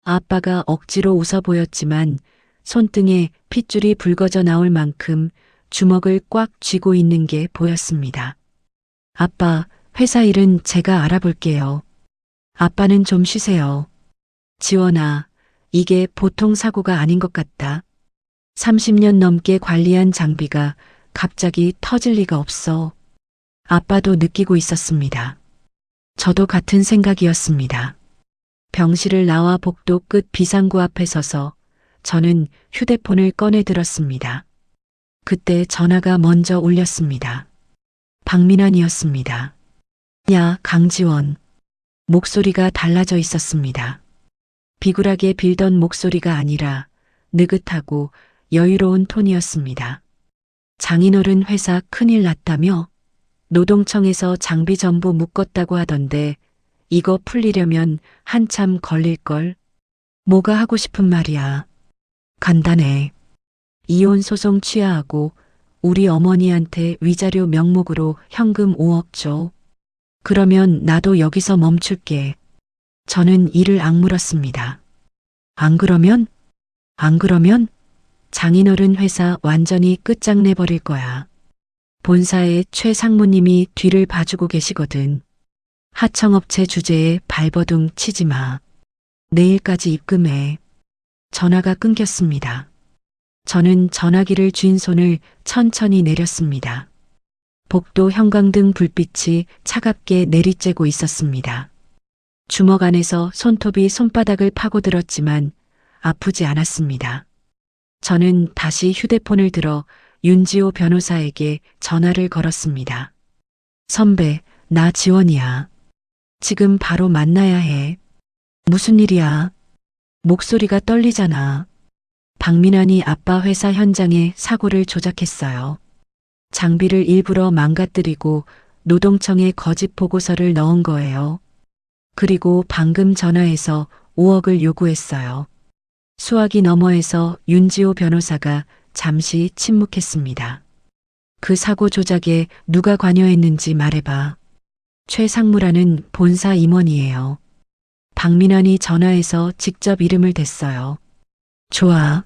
아빠가 억지로 웃어 보였지만 손등에 핏줄이 붉어져 나올 만큼 주먹을 꽉 쥐고 있는 게 보였습니다. 아빠, 회사 일은 제가 알아볼게요. 아빠는 좀 쉬세요. 지원아, 이게 보통 사고가 아닌 것 같다. 30년 넘게 관리한 장비가 갑자기 터질 리가 없어. 아빠도 느끼고 있었습니다. 저도 같은 생각이었습니다. 병실을 나와 복도 끝 비상구 앞에 서서 저는 휴대폰을 꺼내 들었습니다. 그때 전화가 먼저 울렸습니다. 박민환이었습니다. 야, 강지원. 목소리가 달라져 있었습니다. 비굴하게 빌던 목소리가 아니라 느긋하고 여유로운 톤이었습니다. 장인어른 회사 큰일 났다며? 노동청에서 장비 전부 묶었다고 하던데 이거 풀리려면 한참 걸릴걸? 뭐가 하고 싶은 말이야? 간단해. 이혼 소송 취하하고 우리 어머니한테 위자료 명목으로 현금 5억 줘. 그러면 나도 여기서 멈출게. 저는 이를 악물었습니다. 안 그러면? 안 그러면? 장인어른 회사 완전히 끝장내버릴 거야. 본사의 최 상무님이 뒤를 봐주고 계시거든. 하청업체 주제에 발버둥 치지 마. 내일까지 입금해. 전화가 끊겼습니다. 저는 전화기를 쥔 손을 천천히 내렸습니다. 복도 형광등 불빛이 차갑게 내리쬐고 있었습니다. 주먹 안에서 손톱이 손바닥을 파고들었지만 아프지 않았습니다. 저는 다시 휴대폰을 들어 윤지호 변호사에게 전화를 걸었습니다. 선배, 나 지원이야. 지금 바로 만나야 해. 무슨 일이야? 목소리가 떨리잖아. 박민환이 아빠 회사 현장에 사고를 조작했어요. 장비를 일부러 망가뜨리고 노동청에 거짓 보고서를 넣은 거예요. 그리고 방금 전화해서 5억을 요구했어요. 수화기 너머에서 윤지호 변호사가 잠시 침묵했습니다. 그 사고 조작에 누가 관여했는지 말해봐. 최상무라는 본사 임원이에요. 박민환이 전화해서 직접 이름을 댔어요. 좋아.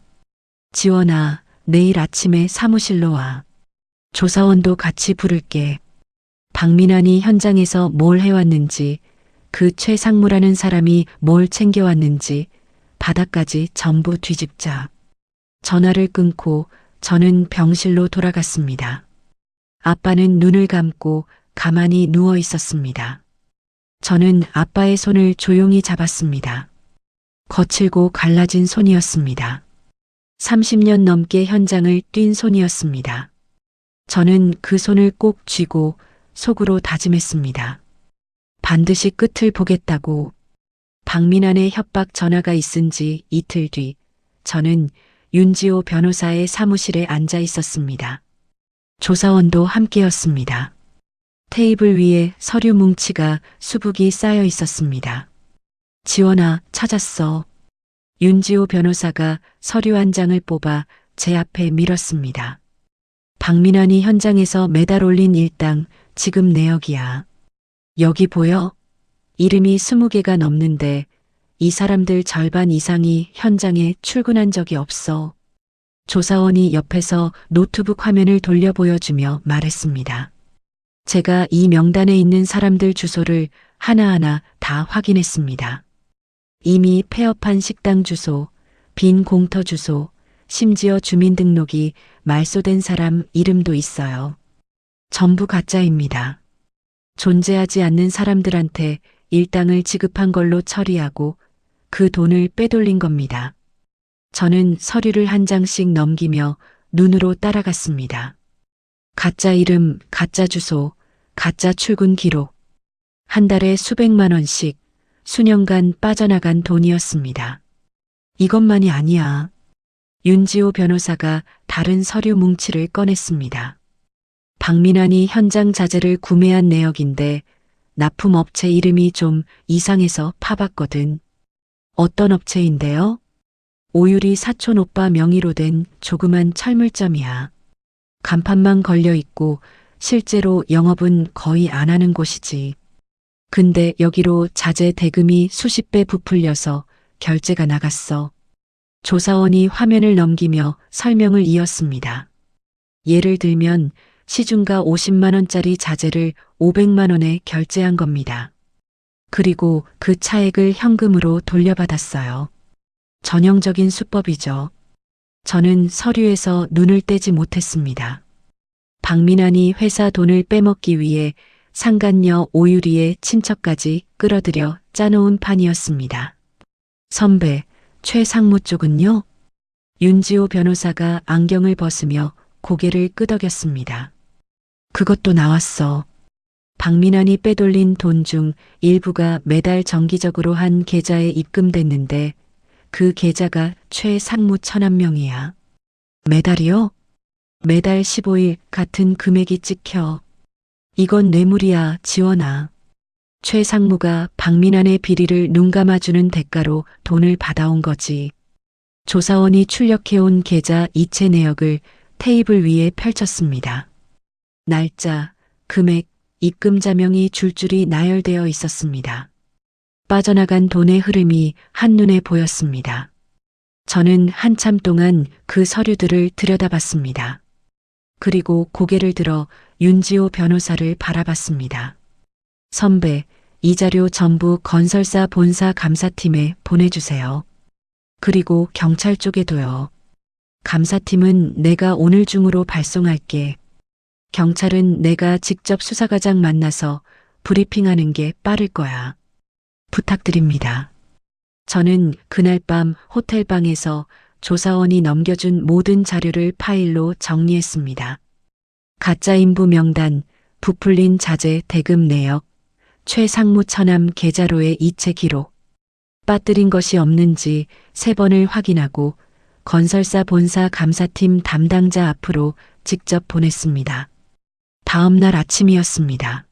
지원아, 내일 아침에 사무실로 와. 조사원도 같이 부를게. 박민환이 현장에서 뭘 해왔는지, 그 최상무라는 사람이 뭘 챙겨왔는지 바닥까지 전부 뒤집자. 전화를 끊고 저는 병실로 돌아갔습니다. 아빠는 눈을 감고 가만히 누워 있었습니다. 저는 아빠의 손을 조용히 잡았습니다. 거칠고 갈라진 손이었습니다. 30년 넘게 현장을 뛴 손이었습니다. 저는 그 손을 꼭 쥐고 속으로 다짐했습니다. 반드시 끝을 보겠다고. 박민환의 협박 전화가 있은 지 이틀 뒤, 저는 윤지호 변호사의 사무실에 앉아 있었습니다. 조사원도 함께였습니다. 테이블 위에 서류 뭉치가 수북이 쌓여 있었습니다. 지원아, 찾았어. 윤지호 변호사가 서류 한 장을 뽑아 제 앞에 밀었습니다. 박민환이 현장에서 매달 올린 일당 지금 내역이야. 여기 보여? 이름이 20개가 넘는데 이 사람들 절반 이상이 현장에 출근한 적이 없어. 조사원이 옆에서 노트북 화면을 돌려 보여주며 말했습니다. 제가 이 명단에 있는 사람들 주소를 하나하나 다 확인했습니다. 이미 폐업한 식당 주소, 빈 공터 주소, 심지어 주민등록이 말소된 사람 이름도 있어요. 전부 가짜입니다. 존재하지 않는 사람들한테 일당을 지급한 걸로 처리하고 그 돈을 빼돌린 겁니다. 저는 서류를 한 장씩 넘기며 눈으로 따라갔습니다. 가짜 이름, 가짜 주소, 가짜 출근 기록. 한 달에 수백만 원씩 수년간 빠져나간 돈이었습니다. 이것만이 아니야. 윤지호 변호사가 다른 서류 뭉치를 꺼냈습니다. 박민환이 현장 자재를 구매한 내역인데 납품업체 이름이 좀 이상해서 파봤거든. 어떤 업체인데요? 오유리 사촌 오빠 명의로 된 조그만 철물점이야. 간판만 걸려 있고 실제로 영업은 거의 안 하는 곳이지. 근데 여기로 자재 대금이 수십 배 부풀려서 결제가 나갔어. 조사원이 화면을 넘기며 설명을 이었습니다. 예를 들면 시중가 50만 원짜리 자재를 500만 원에 결제한 겁니다. 그리고 그 차액을 현금으로 돌려받았어요. 전형적인 수법이죠. 저는 서류에서 눈을 떼지 못했습니다. 박민환이 회사 돈을 빼먹기 위해 상간녀 오유리의 친척까지 끌어들여 짜놓은 판이었습니다. 선배, 최상무 쪽은요? 윤지호 변호사가 안경을 벗으며 고개를 끄덕였습니다. 그것도 나왔어. 박민환이 빼돌린 돈 중 일부가 매달 정기적으로 한 계좌에 입금됐는데 그 계좌가 최상무 천안명이야. 매달이요? 매달 15일 같은 금액이 찍혀. 이건 뇌물이야, 지원아. 최상무가 박민환의 비리를 눈감아주는 대가로 돈을 받아온 거지. 조사원이 출력해온 계좌 이체 내역을 테이블 위에 펼쳤습니다. 날짜, 금액, 입금자명이 줄줄이 나열되어 있었습니다. 빠져나간 돈의 흐름이 한눈에 보였습니다. 저는 한참 동안 그 서류들을 들여다봤습니다. 그리고 고개를 들어 윤지호 변호사를 바라봤습니다. 선배, 이 자료 전부 건설사 본사 감사팀에 보내주세요. 그리고 경찰 쪽에도요. 감사팀은 내가 오늘 중으로 발송할게. 경찰은 내가 직접 수사과장 만나서 브리핑하는 게 빠를 거야. 부탁드립니다. 저는 그날 밤 호텔방에서 조사원이 넘겨준 모든 자료를 파일로 정리했습니다. 가짜 인부 명단, 부풀린 자재 대금 내역, 최상무 처남 계좌로의 이체 기록, 빠뜨린 것이 없는지 3번을 확인하고 건설사 본사 감사팀 담당자 앞으로 직접 보냈습니다. 다음 날 아침이었습니다.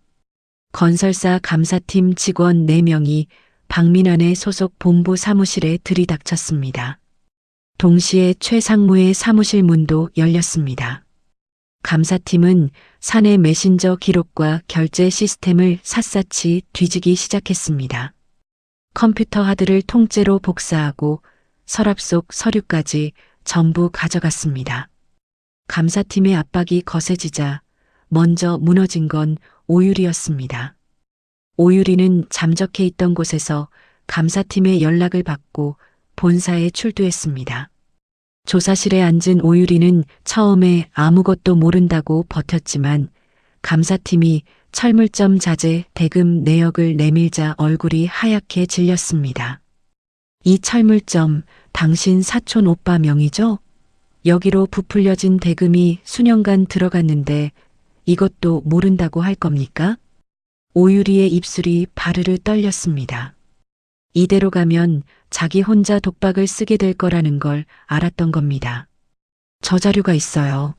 건설사 감사팀 직원 4명이 박민환의 소속 본부 사무실에 들이닥쳤습니다. 동시에 최상무의 사무실 문도 열렸습니다. 감사팀은 사내 메신저 기록과 결제 시스템을 샅샅이 뒤지기 시작했습니다. 컴퓨터 하드를 통째로 복사하고 서랍 속 서류까지 전부 가져갔습니다. 감사팀의 압박이 거세지자 먼저 무너진 건 오유리였습니다. 오유리는 잠적해 있던 곳에서 감사팀의 연락을 받고 본사에 출두했습니다. 조사실에 앉은 오유리는 처음에 아무것도 모른다고 버텼지만 감사팀이 철물점 자재 대금 내역을 내밀자 얼굴이 하얗게 질렸습니다. 이 철물점 당신 사촌 오빠 명의죠? 여기로 부풀려진 대금이 수년간 들어갔는데 이것도 모른다고 할 겁니까? 오유리의 입술이 바르르 떨렸습니다. 이대로 가면 자기 혼자 독박을 쓰게 될 거라는 걸 알았던 겁니다. 저 자료가 있어요.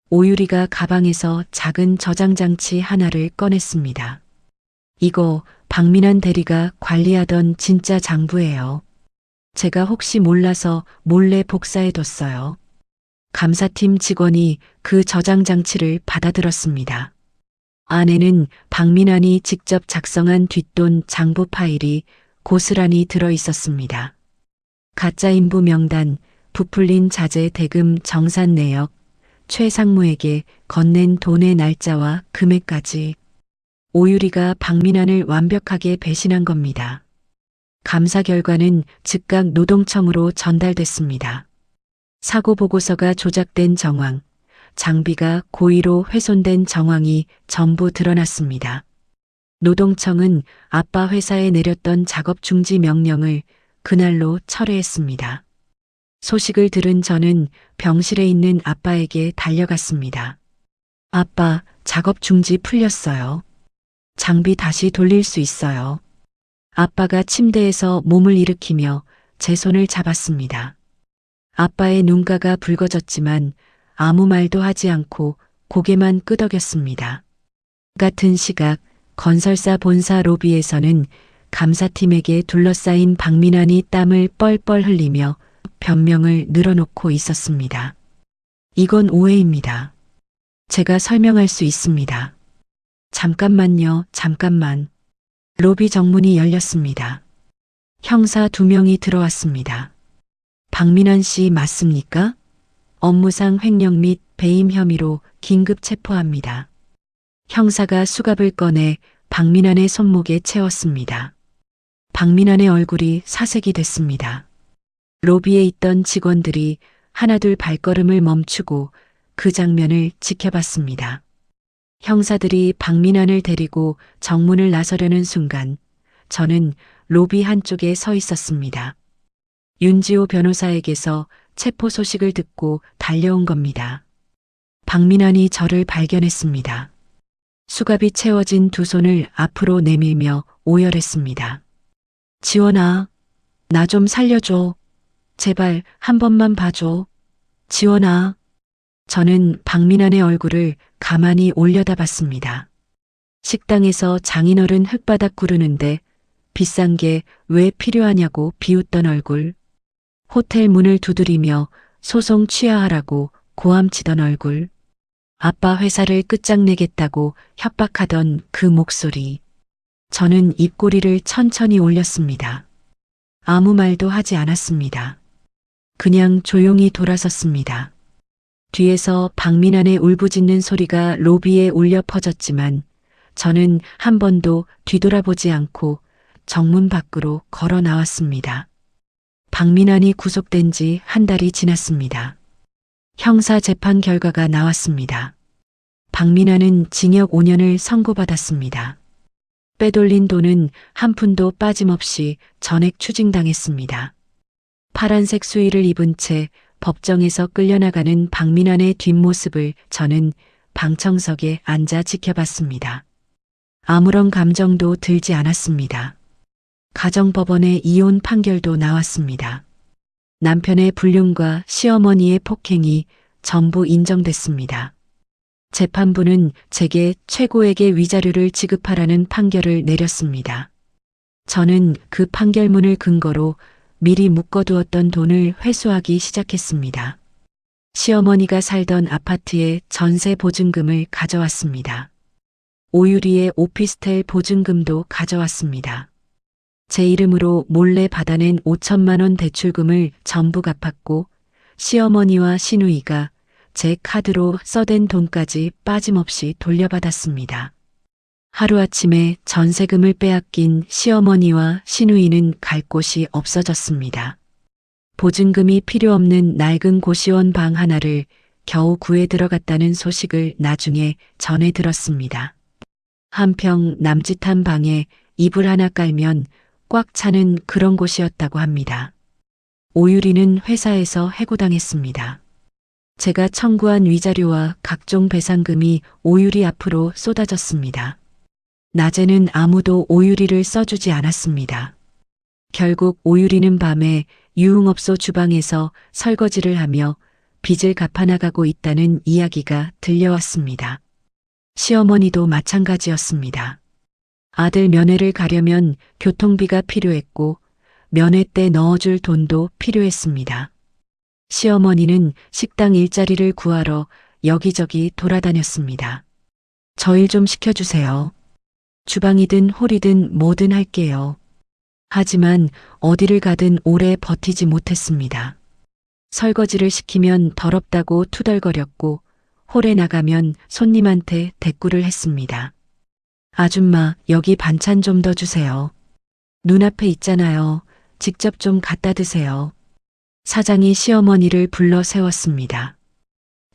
오유리가 가방에서 작은 저장장치 하나를 꺼냈습니다. 이거 박민환 대리가 관리하던 진짜 장부예요. 제가 혹시 몰라서 몰래 복사해뒀어요. 감사팀 직원이 그 저장장치를 받아들었습니다. 안에는 박민환이 직접 작성한 뒷돈 장부 파일이 고스란히 들어 있었습니다. 가짜 인부 명단, 부풀린 자재 대금 정산 내역, 최상무에게 건넨 돈의 날짜와 금액까지. 오유리가 박민환을 완벽하게 배신한 겁니다. 감사 결과는 즉각 노동청으로 전달됐습니다. 사고 보고서가 조작된 정황, 장비가 고의로 훼손된 정황이 전부 드러났습니다. 노동청은 아빠 회사에 내렸던 작업 중지 명령을 그날로 철회했습니다. 소식을 들은 저는 병실에 있는 아빠에게 달려갔습니다. 아빠, 작업 중지 풀렸어요. 장비 다시 돌릴 수 있어요. 아빠가 침대에서 몸을 일으키며 제 손을 잡았습니다. 아빠의 눈가가 붉어졌지만 아무 말도 하지 않고 고개만 끄덕였습니다. 같은 시각 건설사 본사 로비에서는 감사팀에게 둘러싸인 박민환이 땀을 뻘뻘 흘리며 변명을 늘어놓고 있었습니다. 이건 오해입니다. 제가 설명할 수 있습니다. 잠깐만요, 잠깐만. 로비 정문이 열렸습니다. 형사 2명이 들어왔습니다. 박민환 씨 맞습니까? 업무상 횡령 및 배임 혐의로 긴급 체포합니다. 형사가 수갑을 꺼내 박민환의 손목에 채웠습니다. 박민환의 얼굴이 사색이 됐습니다. 로비에 있던 직원들이 하나둘 발걸음을 멈추고 그 장면을 지켜봤습니다. 형사들이 박민환을 데리고 정문을 나서려는 순간 저는 로비 한쪽에 서 있었습니다. 윤지호 변호사에게서 체포 소식을 듣고 달려온 겁니다. 박민환이 저를 발견했습니다. 수갑이 채워진 2손을 앞으로 내밀며 오열했습니다. 지원아, 나 좀 살려줘. 제발 한 번만 봐줘. 지원아. 저는 박민환의 얼굴을 가만히 올려다봤습니다. 식당에서 장인어른 흙바닥 구르는데 비싼 게 왜 필요하냐고 비웃던 얼굴. 호텔 문을 두드리며 소송 취하하라고 고함치던 얼굴. 아빠 회사를 끝장내겠다고 협박하던 그 목소리. 저는 입꼬리를 천천히 올렸습니다. 아무 말도 하지 않았습니다. 그냥 조용히 돌아섰습니다. 뒤에서 박민환의 울부짖는 소리가 로비에 울려 퍼졌지만 저는 한 번도 뒤돌아보지 않고 정문 밖으로 걸어 나왔습니다. 박민환이 구속된 지 1달이 지났습니다. 형사 재판 결과가 나왔습니다. 박민환은 징역 5년을 선고받았습니다. 빼돌린 돈은 한 푼도 빠짐없이 전액 추징당했습니다. 파란색 수의를 입은 채 법정에서 끌려나가는 박민환의 뒷모습을 저는 방청석에 앉아 지켜봤습니다. 아무런 감정도 들지 않았습니다. 가정법원의 이혼 판결도 나왔습니다. 남편의 불륜과 시어머니의 폭행이 전부 인정됐습니다. 재판부는 제게 최고액의 위자료를 지급하라는 판결을 내렸습니다. 저는 그 판결문을 근거로 미리 묶어두었던 돈을 회수하기 시작했습니다. 시어머니가 살던 아파트의 전세 보증금을 가져왔습니다. 오유리의 오피스텔 보증금도 가져왔습니다. 제 이름으로 몰래 받아낸 5천만 원 대출금을 전부 갚았고 시어머니와 시누이가 제 카드로 써댄 돈까지 빠짐없이 돌려받았습니다. 하루아침에 전세금을 빼앗긴 시어머니와 시누이는 갈 곳이 없어졌습니다. 보증금이 필요 없는 낡은 고시원 방 하나를 겨우 구해 들어갔다는 소식을 나중에 전해 들었습니다. 한평 남짓한 방에 이불 하나 깔면 꽉 차는 그런 곳이었다고 합니다. 오유리는 회사에서 해고당했습니다. 제가 청구한 위자료와 각종 배상금이 오유리 앞으로 쏟아졌습니다. 낮에는 아무도 오유리를 써주지 않았습니다. 결국 오유리는 밤에 유흥업소 주방에서 설거지를 하며 빚을 갚아나가고 있다는 이야기가 들려왔습니다. 시어머니도 마찬가지였습니다. 아들 면회를 가려면 교통비가 필요했고 면회 때 넣어줄 돈도 필요했습니다. 시어머니는 식당 일자리를 구하러 여기저기 돌아다녔습니다. 저 일 좀 시켜주세요. 주방이든 홀이든 뭐든 할게요. 하지만 어디를 가든 오래 버티지 못했습니다. 설거지를 시키면 더럽다고 투덜거렸고 홀에 나가면 손님한테 대꾸를 했습니다. 아줌마, 여기 반찬 좀 더 주세요. 눈앞에 있잖아요. 직접 좀 갖다 드세요. 사장이 시어머니를 불러 세웠습니다.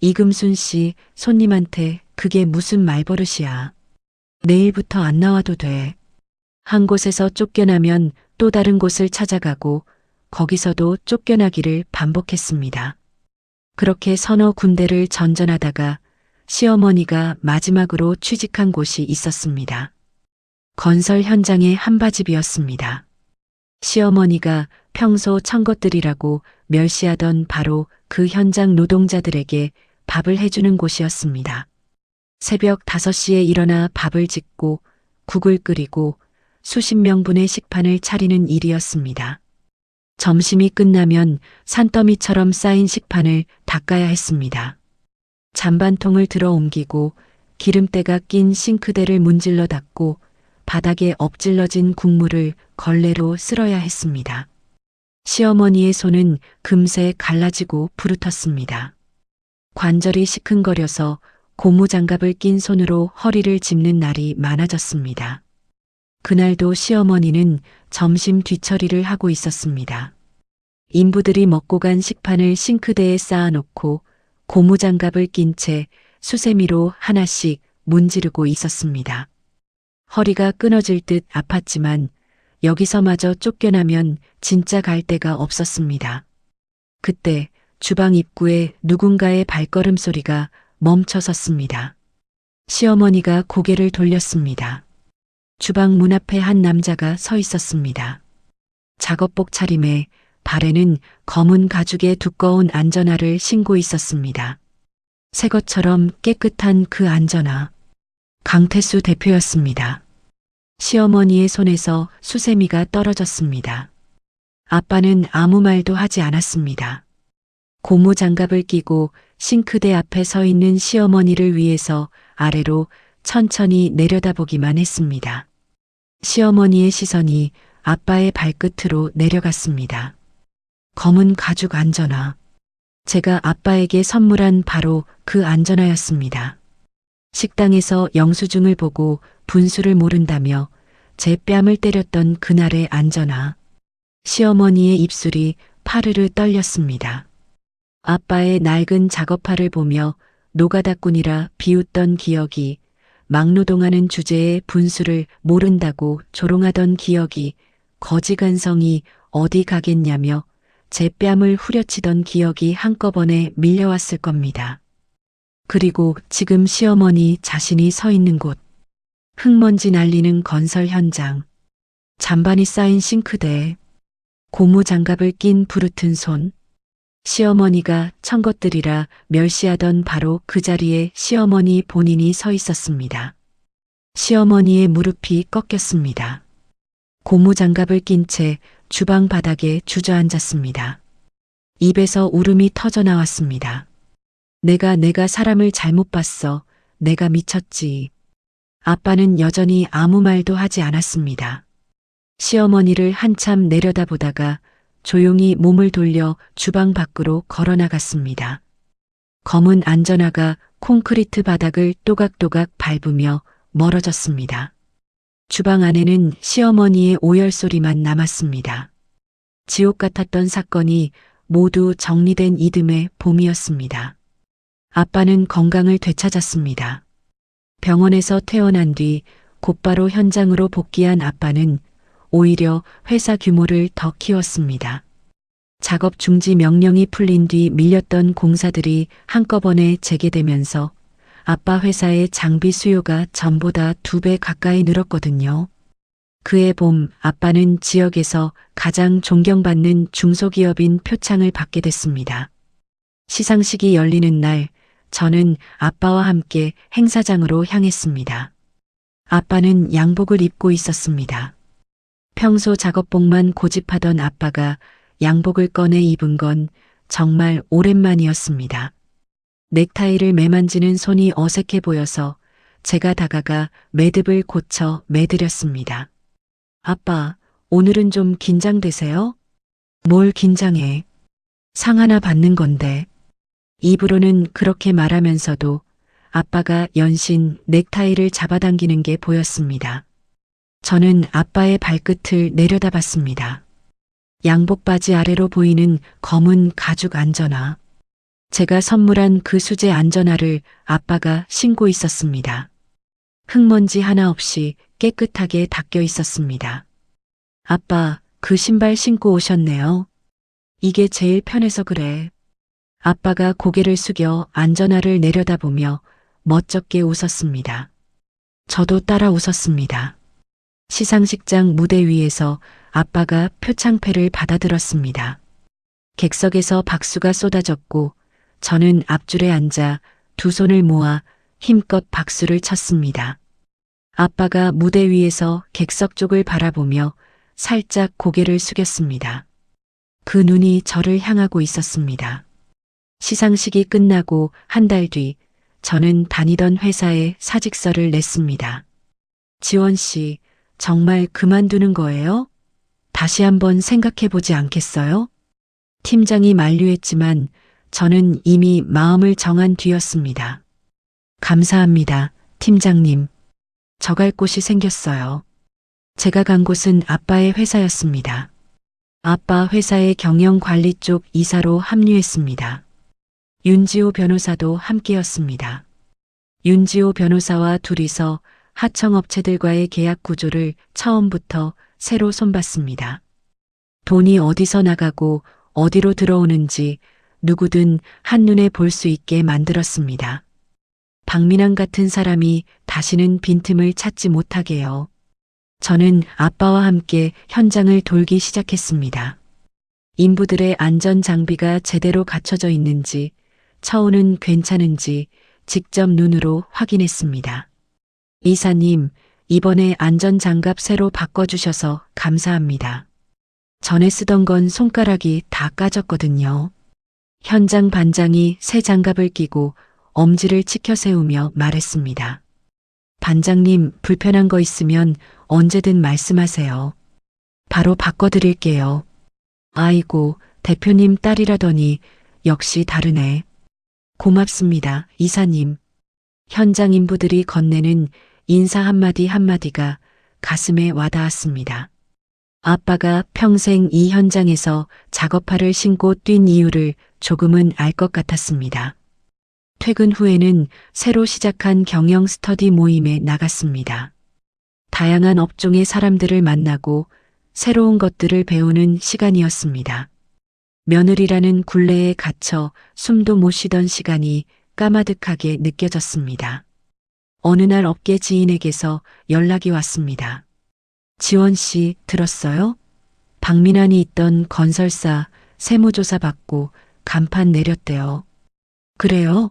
이금순 씨, 손님한테 그게 무슨 말버릇이야. 내일부터 안 나와도 돼. 한 곳에서 쫓겨나면 또 다른 곳을 찾아가고 거기서도 쫓겨나기를 반복했습니다. 그렇게 서너 군데를 전전하다가 시어머니가 마지막으로 취직한 곳이 있었습니다. 건설 현장의 한바집이었습니다. 시어머니가 평소 천것들이라고 멸시하던 바로 그 현장 노동자들에게 밥을 해주는 곳이었습니다. 새벽 5시에 일어나 밥을 짓고 국을 끓이고 수십 명분의 식판을 차리는 일이었습니다. 점심이 끝나면 산더미처럼 쌓인 식판을 닦아야 했습니다. 잔반통을 들어 옮기고 기름때가 낀 싱크대를 문질러 닦고 바닥에 엎질러진 국물을 걸레로 쓸어야 했습니다. 시어머니의 손은 금세 갈라지고 부르텄습니다. 관절이 시큰거려서 고무장갑을 낀 손으로 허리를 짚는 날이 많아졌습니다. 그날도 시어머니는 점심 뒤처리를 하고 있었습니다. 인부들이 먹고 간 식판을 싱크대에 쌓아놓고 고무장갑을 낀 채 수세미로 하나씩 문지르고 있었습니다. 허리가 끊어질 듯 아팠지만 여기서마저 쫓겨나면 진짜 갈 데가 없었습니다. 그때 주방 입구에 누군가의 발걸음 소리가 멈춰섰습니다. 시어머니가 고개를 돌렸습니다. 주방 문 앞에 한 남자가 서 있었습니다. 작업복 차림에 발에는 검은 가죽의 두꺼운 안전화를 신고 있었습니다. 새 것처럼 깨끗한 그 안전화. 강태수 대표였습니다. 시어머니의 손에서 수세미가 떨어졌습니다. 아빠는 아무 말도 하지 않았습니다. 고무장갑을 끼고 싱크대 앞에 서 있는 시어머니를 위해서 아래로 천천히 내려다보기만 했습니다. 시어머니의 시선이 아빠의 발끝으로 내려갔습니다. 검은 가죽 안전화. 제가 아빠에게 선물한 바로 그 안전화였습니다. 식당에서 영수증을 보고 분수를 모른다며 제 뺨을 때렸던 그날의 안전화. 시어머니의 입술이 파르르 떨렸습니다. 아빠의 낡은 작업화를 보며 노가다꾼이라 비웃던 기억이, 막노동하는 주제에 분수를 모른다고 조롱하던 기억이, 거지간성이 어디 가겠냐며 제 뺨을 후려치던 기억이 한꺼번에 밀려왔을 겁니다. 그리고 지금 시어머니 자신이 서 있는 곳, 흙먼지 날리는 건설 현장, 잔반이 쌓인 싱크대, 고무장갑을 낀 부르튼 손, 시어머니가 천것들이라 멸시하던 바로 그 자리에 시어머니 본인이 서 있었습니다. 시어머니의 무릎이 꺾였습니다. 고무장갑을 낀 채 주방 바닥에 주저앉았습니다. 입에서 울음이 터져 나왔습니다. 내가 사람을 잘못 봤어. 내가 미쳤지. 아빠는 여전히 아무 말도 하지 않았습니다. 시어머니를 한참 내려다보다가 조용히 몸을 돌려 주방 밖으로 걸어 나갔습니다. 검은 안전화가 콘크리트 바닥을 또각또각 밟으며 멀어졌습니다. 주방 안에는 시어머니의 오열 소리만 남았습니다. 지옥 같았던 사건이 모두 정리된 이듬해 봄이었습니다. 아빠는 건강을 되찾았습니다. 병원에서 퇴원한 뒤 곧바로 현장으로 복귀한 아빠는 오히려 회사 규모를 더 키웠습니다. 작업 중지 명령이 풀린 뒤 밀렸던 공사들이 한꺼번에 재개되면서 아빠 회사의 장비 수요가 전보다 2배 가까이 늘었거든요. 그해 봄 아빠는 지역에서 가장 존경받는 중소기업인 표창을 받게 됐습니다. 시상식이 열리는 날 저는 아빠와 함께 행사장으로 향했습니다. 아빠는 양복을 입고 있었습니다. 평소 작업복만 고집하던 아빠가 양복을 꺼내 입은 건 정말 오랜만이었습니다. 넥타이를 매만지는 손이 어색해 보여서 제가 다가가 매듭을 고쳐 매드렸습니다. 아빠, 오늘은 좀 긴장되세요? 뭘 긴장해? 상 하나 받는 건데. 입으로는 그렇게 말하면서도 아빠가 연신 넥타이를 잡아당기는 게 보였습니다. 저는 아빠의 발끝을 내려다봤습니다. 양복 바지 아래로 보이는 검은 가죽 안전화. 제가 선물한 그 수제 안전화를 아빠가 신고 있었습니다. 흙먼지 하나 없이 깨끗하게 닦여 있었습니다. 아빠, 그 신발 신고 오셨네요. 이게 제일 편해서 그래. 아빠가 고개를 숙여 안전화를 내려다보며 멋쩍게 웃었습니다. 저도 따라 웃었습니다. 시상식장 무대 위에서 아빠가 표창패를 받아들었습니다. 객석에서 박수가 쏟아졌고 저는 앞줄에 앉아 두 손을 모아 힘껏 박수를 쳤습니다. 아빠가 무대 위에서 객석 쪽을 바라보며 살짝 고개를 숙였습니다. 그 눈이 저를 향하고 있었습니다. 시상식이 끝나고 한 달 뒤 저는 다니던 회사에 사직서를 냈습니다. 지원 씨, 정말 그만두는 거예요? 다시 한번 생각해 보지 않겠어요? 팀장이 만류했지만 저는 이미 마음을 정한 뒤였습니다. 감사합니다, 팀장님. 저 갈 곳이 생겼어요. 제가 간 곳은 아빠의 회사였습니다. 아빠 회사의 경영관리 쪽 이사로 합류했습니다. 윤지호 변호사도 함께였습니다. 윤지호 변호사와 둘이서 하청업체들과의 계약 구조를 처음부터 새로 손봤습니다. 돈이 어디서 나가고 어디로 들어오는지 누구든 한눈에 볼 수 있게 만들었습니다. 박민환 같은 사람이 다시는 빈틈을 찾지 못하게요. 저는 아빠와 함께 현장을 돌기 시작했습니다. 인부들의 안전 장비가 제대로 갖춰져 있는지, 처우는 괜찮은지 직접 눈으로 확인했습니다. 이사님, 이번에 안전장갑 새로 바꿔주셔서 감사합니다. 전에 쓰던 건 손가락이 다 까졌거든요. 현장 반장이 새 장갑을 끼고 엄지를 치켜 세우며 말했습니다. 반장님, 불편한 거 있으면 언제든 말씀하세요. 바로 바꿔드릴게요. 아이고, 대표님 딸이라더니 역시 다르네. 고맙습니다, 이사님. 현장 인부들이 건네는 인사 한마디 한마디가 가슴에 와닿았습니다. 아빠가 평생 이 현장에서 작업화를 신고 뛴 이유를 조금은 알 것 같았습니다. 퇴근 후에는 새로 시작한 경영 스터디 모임에 나갔습니다. 다양한 업종의 사람들을 만나고 새로운 것들을 배우는 시간이었습니다. 며느리라는 굴레에 갇혀 숨도 못 쉬던 시간이 까마득하게 느껴졌습니다. 어느 날 업계 지인에게서 연락이 왔습니다. 지원 씨 들었어요? 박민환이 있던 건설사 세무조사 받고 간판 내렸대요. 그래요?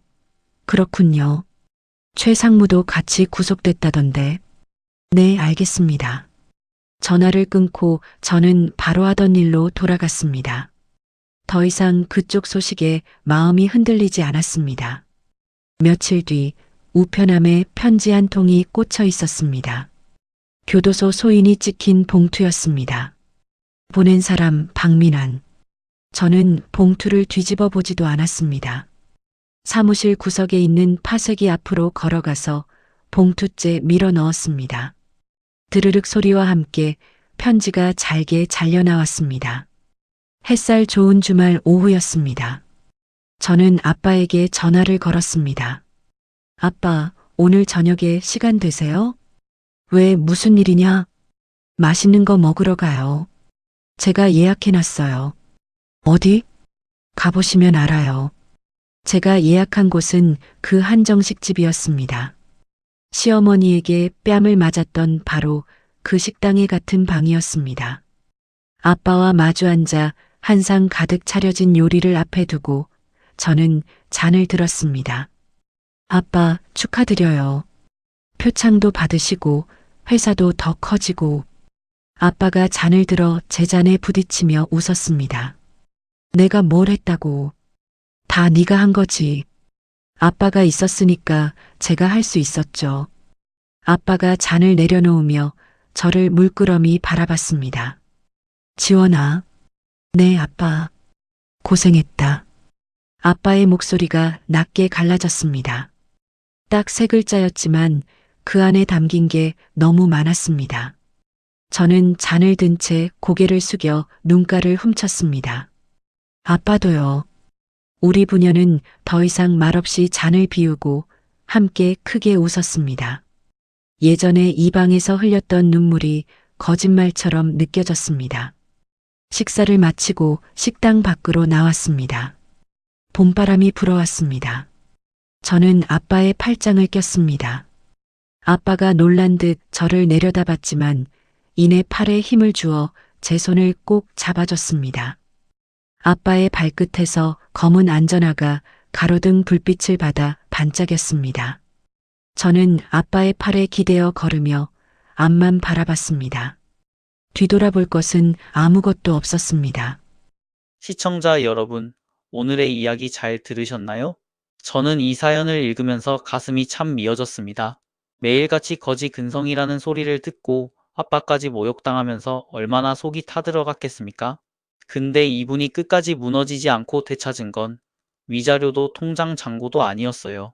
그렇군요. 최 상무도 같이 구속됐다던데. 네, 알겠습니다. 전화를 끊고 저는 바로 하던 일로 돌아갔습니다. 더 이상 그쪽 소식에 마음이 흔들리지 않았습니다. 며칠 뒤 우편함에 편지 한 통이 꽂혀 있었습니다. 교도소 소인이 찍힌 봉투였습니다. 보낸 사람 박민환. 저는 봉투를 뒤집어 보지도 않았습니다. 사무실 구석에 있는 파쇄기 앞으로 걸어가서 봉투째 밀어 넣었습니다. 드르륵 소리와 함께 편지가 잘게 잘려 나왔습니다. 햇살 좋은 주말 오후였습니다. 저는 아빠에게 전화를 걸었습니다. 아빠, 오늘 저녁에 시간 되세요? 왜 무슨 일이냐? 맛있는 거 먹으러 가요. 제가 예약해놨어요. 어디? 가보시면 알아요. 제가 예약한 곳은 그 한정식 집이었습니다. 시어머니에게 뺨을 맞았던 바로 그 식당에 같은 방이었습니다. 아빠와 마주 앉아 한상 가득 차려진 요리를 앞에 두고 저는 잔을 들었습니다. 아빠, 축하드려요. 표창도 받으시고 회사도 더 커지고. 아빠가 잔을 들어 제 잔에 부딪히며 웃었습니다. 내가 뭘 했다고. 다 네가 한 거지. 아빠가 있었으니까 제가 할 수 있었죠. 아빠가 잔을 내려놓으며 저를 물끄러미 바라봤습니다. 지원아. 네, 아빠. 고생했다. 아빠의 목소리가 낮게 갈라졌습니다. 딱 세 글자였지만 그 안에 담긴 게 너무 많았습니다. 저는 잔을 든 채 고개를 숙여 눈가를 훔쳤습니다. 아빠도요. 우리 부녀는 더 이상 말없이 잔을 비우고 함께 크게 웃었습니다. 예전에 이 방에서 흘렸던 눈물이 거짓말처럼 느껴졌습니다. 식사를 마치고 식당 밖으로 나왔습니다. 봄바람이 불어왔습니다. 저는 아빠의 팔짱을 꼈습니다. 아빠가 놀란 듯 저를 내려다봤지만 이내 팔에 힘을 주어 제 손을 꼭 잡아줬습니다. 아빠의 발끝에서 검은 안전화가 가로등 불빛을 받아 반짝였습니다. 저는 아빠의 팔에 기대어 걸으며 앞만 바라봤습니다. 뒤돌아볼 것은 아무것도 없었습니다. 시청자 여러분, 오늘의 이야기 잘 들으셨나요? 저는 이 사연을 읽으면서 가슴이 참 미어졌습니다. 매일같이 거지 근성이라는 소리를 듣고 아빠까지 모욕당하면서 얼마나 속이 타들어갔겠습니까? 근데 이분이 끝까지 무너지지 않고 되찾은 건 위자료도 통장 잔고도 아니었어요.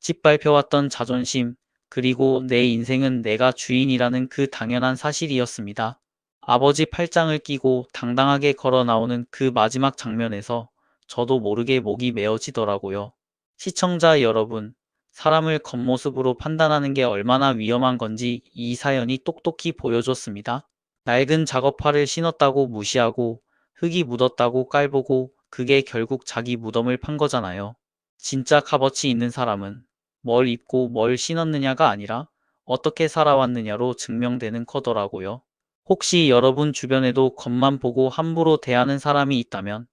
짓밟혀왔던 자존심, 그리고 내 인생은 내가 주인이라는 그 당연한 사실이었습니다. 아버지 팔짱을 끼고 당당하게 걸어 나오는 그 마지막 장면에서 저도 모르게 목이 메어지더라고요. 시청자 여러분, 사람을 겉모습으로 판단하는 게 얼마나 위험한 건지 이 사연이 똑똑히 보여줬습니다. 낡은 작업화를 신었다고 무시하고 흙이 묻었다고 깔보고 그게 결국 자기 무덤을 판 거잖아요. 진짜 값어치 있는 사람은 뭘 입고 뭘 신었느냐가 아니라 어떻게 살아왔느냐로 증명되는 거더라고요. 혹시 여러분 주변에도 겉만 보고 함부로 대하는 사람이 있다면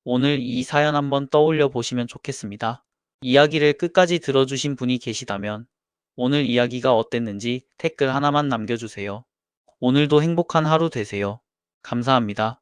오늘 이 사연 한번 떠올려 보시면 좋겠습니다. 이야기를 끝까지 들어주신 분이 계시다면 오늘 이야기가 어땠는지 댓글 하나만 남겨주세요. 오늘도 행복한 하루 되세요. 감사합니다.